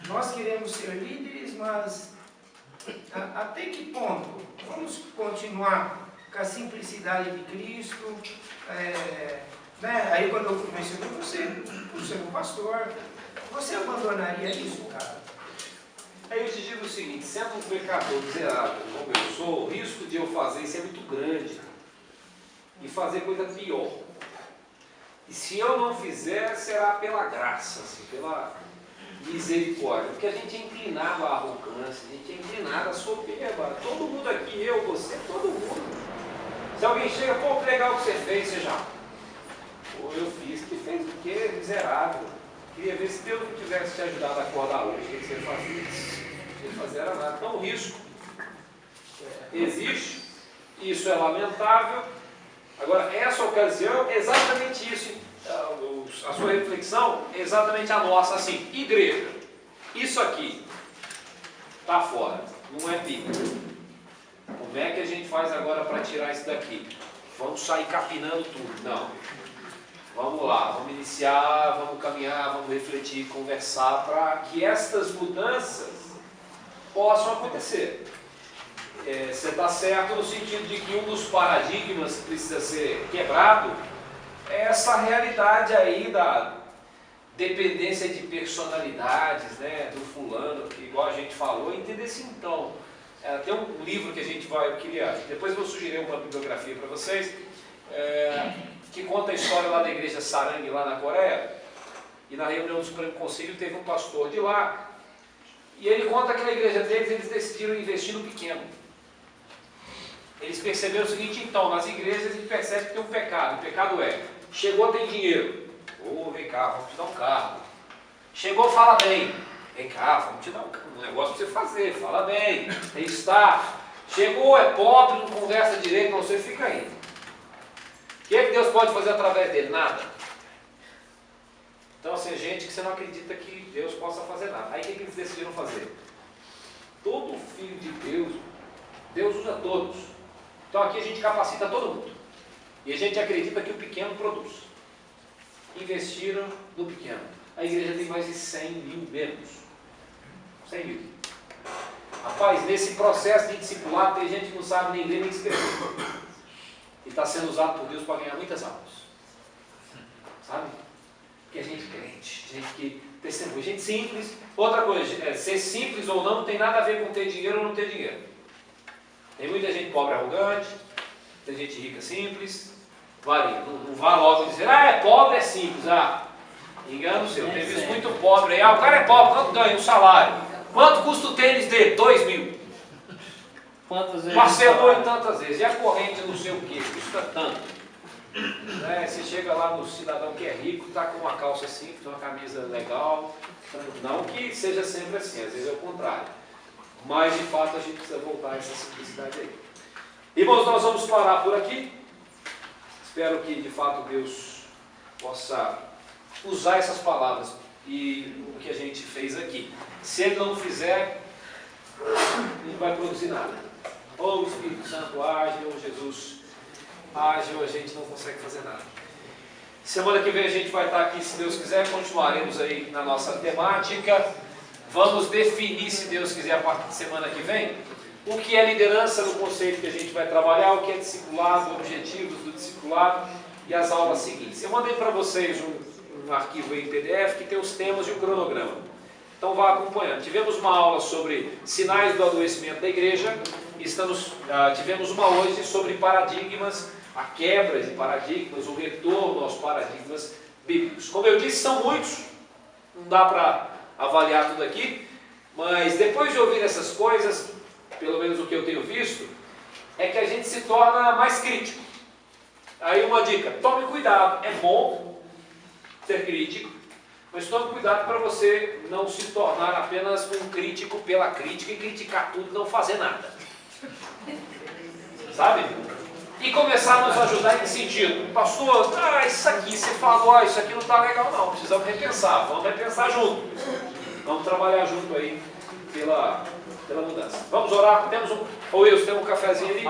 nós queremos ser líderes, mas até que ponto? Vamos continuar com a simplicidade de Cristo? Né? Aí quando eu mencionei você, por ser um pastor, você abandonaria isso, cara? Aí eu te digo o seguinte, sendo um pecador miserável como eu sou, o risco de eu fazer isso é muito grande. E fazer coisa pior. E se eu não fizer, será pela graça, assim, pela misericórdia. Porque a gente é inclinado à arrogância, a gente é inclinado à soberba. Todo mundo aqui, eu, você, todo mundo. Se alguém chega, pô, que legal que você fez, você já. Pô, eu fiz. Que fez o quê? Miserável. Queria ver se Deus não tivesse te ajudado a acordar hoje. O que você fazia? Não ia fazer era nada. Então o risco existe. Isso é lamentável. Agora, essa ocasião, exatamente isso. A sua reflexão é exatamente a nossa, assim, igreja. Isso aqui está fora, não é bíblico. Como é que a gente faz agora para tirar isso daqui? Vamos sair capinando tudo? Não. Vamos lá, vamos iniciar, vamos caminhar, vamos refletir, conversar para que estas mudanças possam acontecer. Você está certo no sentido de que um dos paradigmas que precisa ser quebrado é essa realidade aí da dependência de personalidades, né, do fulano, que igual a gente falou, entender assim, então. Tem um livro que a gente vai, depois eu vou sugerir uma bibliografia para vocês, que conta a história lá da igreja Sarang, lá na Coreia, e na reunião do Supremo Conselho teve um pastor de lá, e ele conta que na igreja deles, eles decidiram investir no pequeno. Eles perceberam o seguinte, então, nas igrejas a gente percebe que tem um pecado. O pecado é, chegou, tem dinheiro. Vem cá, vamos te dar um carro. Chegou, fala bem. Vem cá, vamos te dar um negócio para você fazer. Fala bem, está. Chegou, é pobre, não conversa direito, não sei, fica aí. O que é que Deus pode fazer através dele? Nada. Então, assim, gente que você não acredita que Deus possa fazer nada. Aí o que eles decidiram fazer? Todo filho de Deus, Deus usa todos. Então aqui a gente capacita todo mundo. E a gente acredita que o pequeno produz. Investiram no pequeno. A igreja tem mais de 100 mil membros. 100 mil. Rapaz, nesse processo de discipulado tem gente que não sabe nem ler nem escrever. E está sendo usado por Deus para ganhar muitas almas. Sabe? Porque a gente é crente, gente que testemunha, gente simples. Outra coisa, ser simples ou não tem nada a ver com ter dinheiro ou não ter dinheiro. Tem muita gente pobre arrogante, tem gente rica simples, varia. Não vá logo dizer, é pobre, é simples. Engano seu. Tem visto muito pobre aí. O cara é pobre, quanto ganha? Um salário. Quanto custa o tênis dele? 2 mil. Quantas vezes? Parcelou em tantas vezes. E a corrente não sei o que, custa tanto. Você chega lá no cidadão que é rico, está com uma calça simples, uma camisa legal. Não que seja sempre assim, às vezes é o contrário. Mas de fato a gente precisa voltar a essa simplicidade aí. Irmãos, nós vamos parar por aqui. Espero que de fato Deus possa usar essas palavras e o que a gente fez aqui. Se Ele não fizer, Ele não vai produzir nada. Ou o Espírito Santo age, ou Jesus age, ou a gente não consegue fazer nada. Semana que vem a gente vai estar aqui, se Deus quiser, continuaremos aí na nossa temática. Vamos definir, se Deus quiser, a partir de semana que vem, o que é liderança no conceito que a gente vai trabalhar, o que é discipulado, objetivos do discipulado e as aulas seguintes. Eu mandei para vocês um arquivo em PDF que tem os temas e o cronograma. Então vá acompanhando. Tivemos uma aula sobre sinais do adoecimento da igreja, tivemos uma hoje sobre paradigmas, a quebra de paradigmas, o retorno aos paradigmas bíblicos. Como eu disse, são muitos, não dá para avaliar tudo aqui, mas depois de ouvir essas coisas, pelo menos o que eu tenho visto, é que a gente se torna mais crítico. Aí uma dica, tome cuidado, é bom ser crítico, mas tome cuidado para você não se tornar apenas um crítico pela crítica e criticar tudo e não fazer nada. Sabe? E começar a nos ajudar em que sentido? Pastor, isso aqui você falou, isso aqui não está legal não, precisamos repensar, vamos repensar junto. Vamos trabalhar junto aí pela mudança. Vamos orar, temos Wilson, tem um cafezinho ali?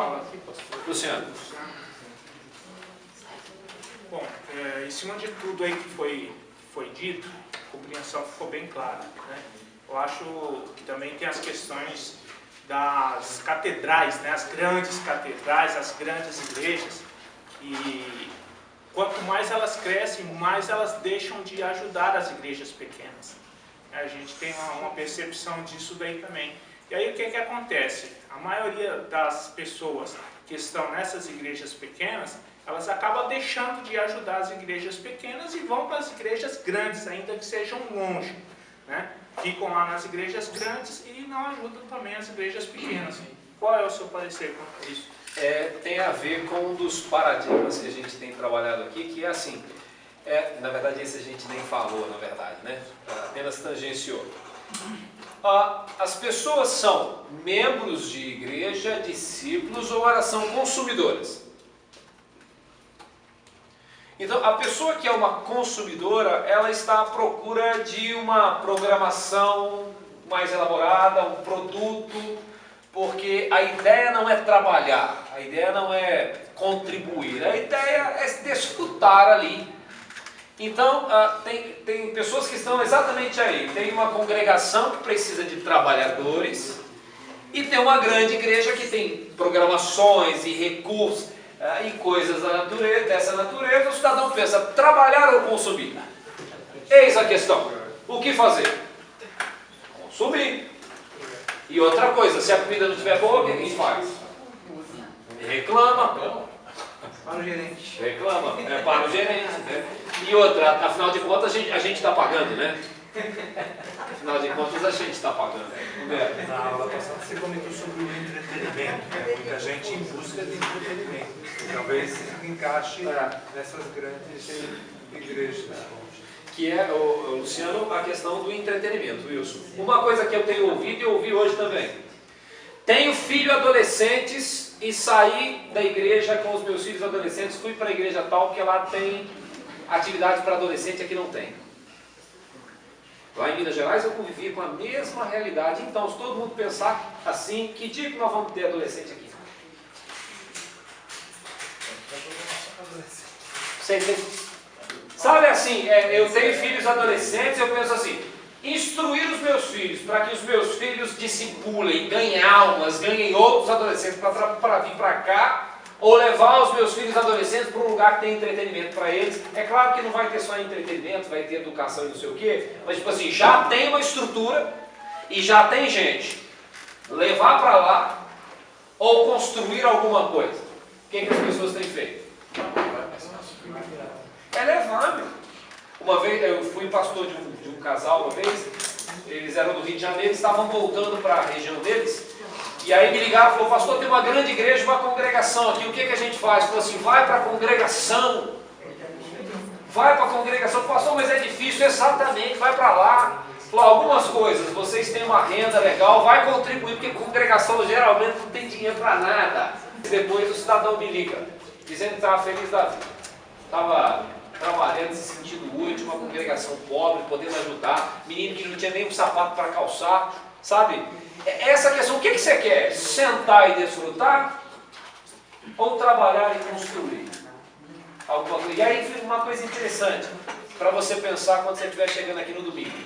Luciano. Bom, em cima de tudo aí que foi dito, a compreensão ficou bem clara, né? Eu acho que também tem as questões das catedrais, né? As grandes catedrais, as grandes igrejas, e quanto mais elas crescem, mais elas deixam de ajudar as igrejas pequenas. A gente tem uma percepção disso daí também. E aí o que acontece? A maioria das pessoas que estão nessas igrejas pequenas, elas acabam deixando de ajudar as igrejas pequenas e vão para as igrejas grandes, ainda que sejam longe, né? Ficam lá nas igrejas grandes e não ajudam também as igrejas pequenas. Qual é o seu parecer quanto a isso? tem a ver com um dos paradigmas que a gente tem trabalhado aqui, que é assim, na verdade esse a gente nem falou, na verdade, né? Apenas tangenciou. As pessoas são membros de igreja, discípulos ou elas são consumidoras? Então, a pessoa que é uma consumidora, ela está à procura de uma programação mais elaborada, um produto, porque a ideia não é trabalhar, a ideia não é contribuir, a ideia é desfrutar ali. Então, tem pessoas que estão exatamente aí. Tem uma congregação que precisa de trabalhadores e tem uma grande igreja que tem programações e recursos e coisas dessa natureza. O cidadão pensa, trabalhar ou consumir? Eis a questão. O que fazer? Consumir. E outra coisa, se a comida não estiver boa, o que a gente faz? Reclama. Para o gerente. Reclama, para o gerente, né? E outra, afinal de contas a gente está pagando, né? Afinal de contas a gente está pagando. Na aula passada você comentou sobre o entretenimento, né? Muita gente em busca de entretenimento. Talvez encaixe nessas grandes igrejas. Que é, Luciano, a questão do entretenimento, Wilson. Uma coisa que eu tenho ouvido e ouvi hoje também. Tenho filhos adolescentes e saí da igreja com os meus filhos adolescentes, fui para a igreja tal que lá tem atividades para adolescente, aqui não tem. Lá em Minas Gerais eu convivi com a mesma realidade. Então, se todo mundo pensar assim, que dia que nós vamos ter adolescente aqui? Sabe assim, eu tenho filhos adolescentes, eu penso assim, instruir os meus filhos para que os meus filhos discipulem, ganhem almas, ganhem outros adolescentes para vir para cá, ou levar os meus filhos adolescentes para um lugar que tem entretenimento para eles. É claro que não vai ter só entretenimento, vai ter educação e não sei o quê, mas tipo assim, já tem uma estrutura e já tem gente. Levar para lá ou construir alguma coisa. O que as pessoas têm feito? É levar, meu. Uma vez, eu fui pastor de um casal uma vez, eles eram do Rio de Janeiro, estavam voltando para a região deles, e aí me ligaram e falaram, pastor, tem uma grande igreja, uma congregação aqui, o que a gente faz? Falou assim, vai para a congregação. Vai para a congregação. Pastor, mas é difícil. Exatamente, vai para lá. Falou, algumas coisas, vocês têm uma renda legal, vai contribuir, porque congregação geralmente não tem dinheiro para nada. E depois o cidadão me liga, dizendo que estava feliz da vida. Estava trabalhando, se sentindo útil, uma congregação pobre, podendo ajudar, menino que não tinha nem um sapato para calçar, sabe? Essa questão, o que você quer? Sentar e desfrutar? Ou trabalhar e construir? Alguma coisa. E aí uma coisa interessante, para você pensar quando você estiver chegando aqui no domingo.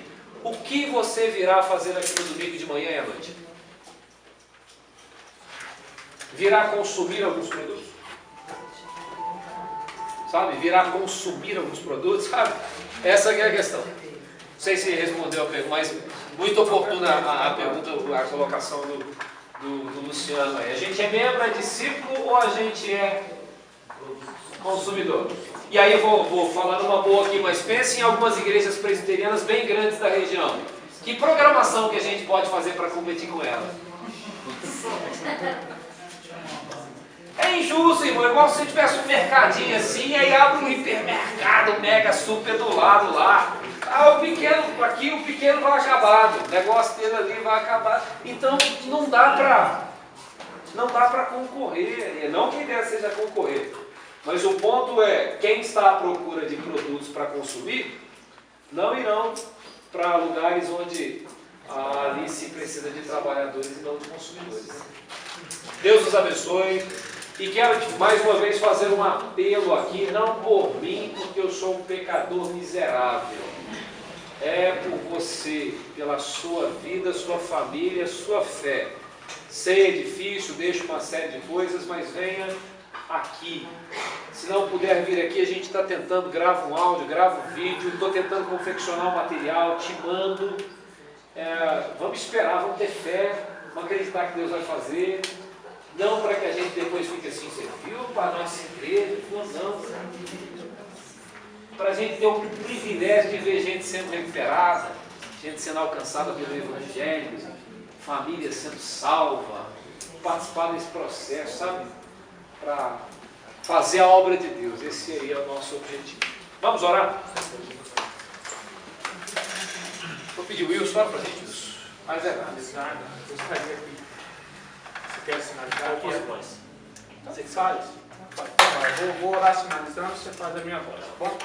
O que você virá fazer aqui no domingo de manhã e à noite? Virá consumir alguns produtos? Sabe? Virá consumir alguns produtos, sabe? Essa é a questão. Não sei se respondeu a pergunta, mas muito oportuna a pergunta, a colocação do Luciano aí. A gente é membro, é discípulo ou a gente é consumidor? E aí eu vou falar uma boa aqui, mas pense em algumas igrejas presbiterianas bem grandes da região. Que programação que a gente pode fazer para competir com ela? É injusto, irmão. É igual se você tivesse um mercadinho assim, e aí abre um hipermercado mega super do lado lá. O pequeno, aqui o pequeno vai acabar, o negócio dele ali vai acabar. Então não dá para concorrer. Não que a ideia seja concorrer. Mas o ponto é, quem está à procura de produtos para consumir, não irão para lugares onde ali se precisa de trabalhadores e não de consumidores. Deus os abençoe. E quero mais uma vez fazer um apelo aqui, não por mim, porque eu sou um pecador miserável. É por você, pela sua vida, sua família, sua fé. Sei, é difícil, deixo uma série de coisas, mas venha aqui. Se não puder vir aqui, a gente está tentando, grava um áudio, grava um vídeo, estou tentando confeccionar um material, te mando. Vamos esperar, vamos ter fé, vamos acreditar que Deus vai fazer. Não para que a gente depois fique assim, você viu para a nossa igreja? Não. Para a gente ter o privilégio de ver gente sendo recuperada, gente sendo alcançada pelo Evangelho, família sendo salva, participar desse processo, sabe? para fazer a obra de Deus. Esse aí é o nosso objetivo. Vamos orar? Vou pedir o Wilson, ora para a gente, Wilson. Mas é nada. Nada, gostaria que você quer sinalizar Eu aqui? posso, voz. Você que faz? Eu vou orar sinalizando, você faz a minha voz, tá bom?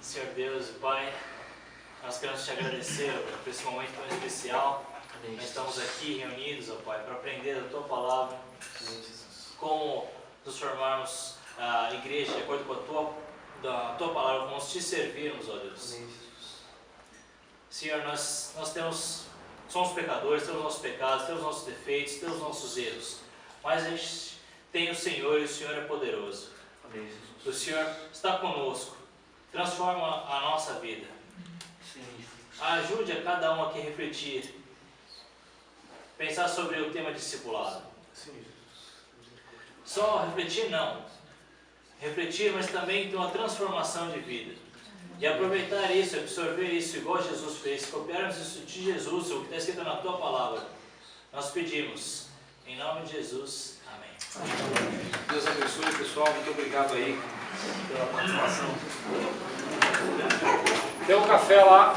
Senhor Deus e Pai, nós queremos te agradecer por esse momento tão especial. Nós estamos aqui reunidos, ó Pai, para aprender da Tua Palavra, como nos formarmos a igreja de acordo com a Tua Palavra, como te servirmos, ó Deus. Senhor, nós somos pecadores, temos nossos pecados, temos nossos defeitos, temos nossos erros, mas a gente tem o Senhor e o Senhor é poderoso. O Senhor está conosco, transforma a nossa vida. Ajude a cada um aqui a refletir, pensar sobre o tema discipulado. Só refletir não, refletir, mas também ter uma transformação de vida. E aproveitar isso, absorver isso, igual Jesus fez, copiarmos isso de Jesus, o que está escrito na Tua Palavra. Nós pedimos, em nome de Jesus, amém. Deus abençoe, pessoal. Muito obrigado aí pela participação. Tem um café lá.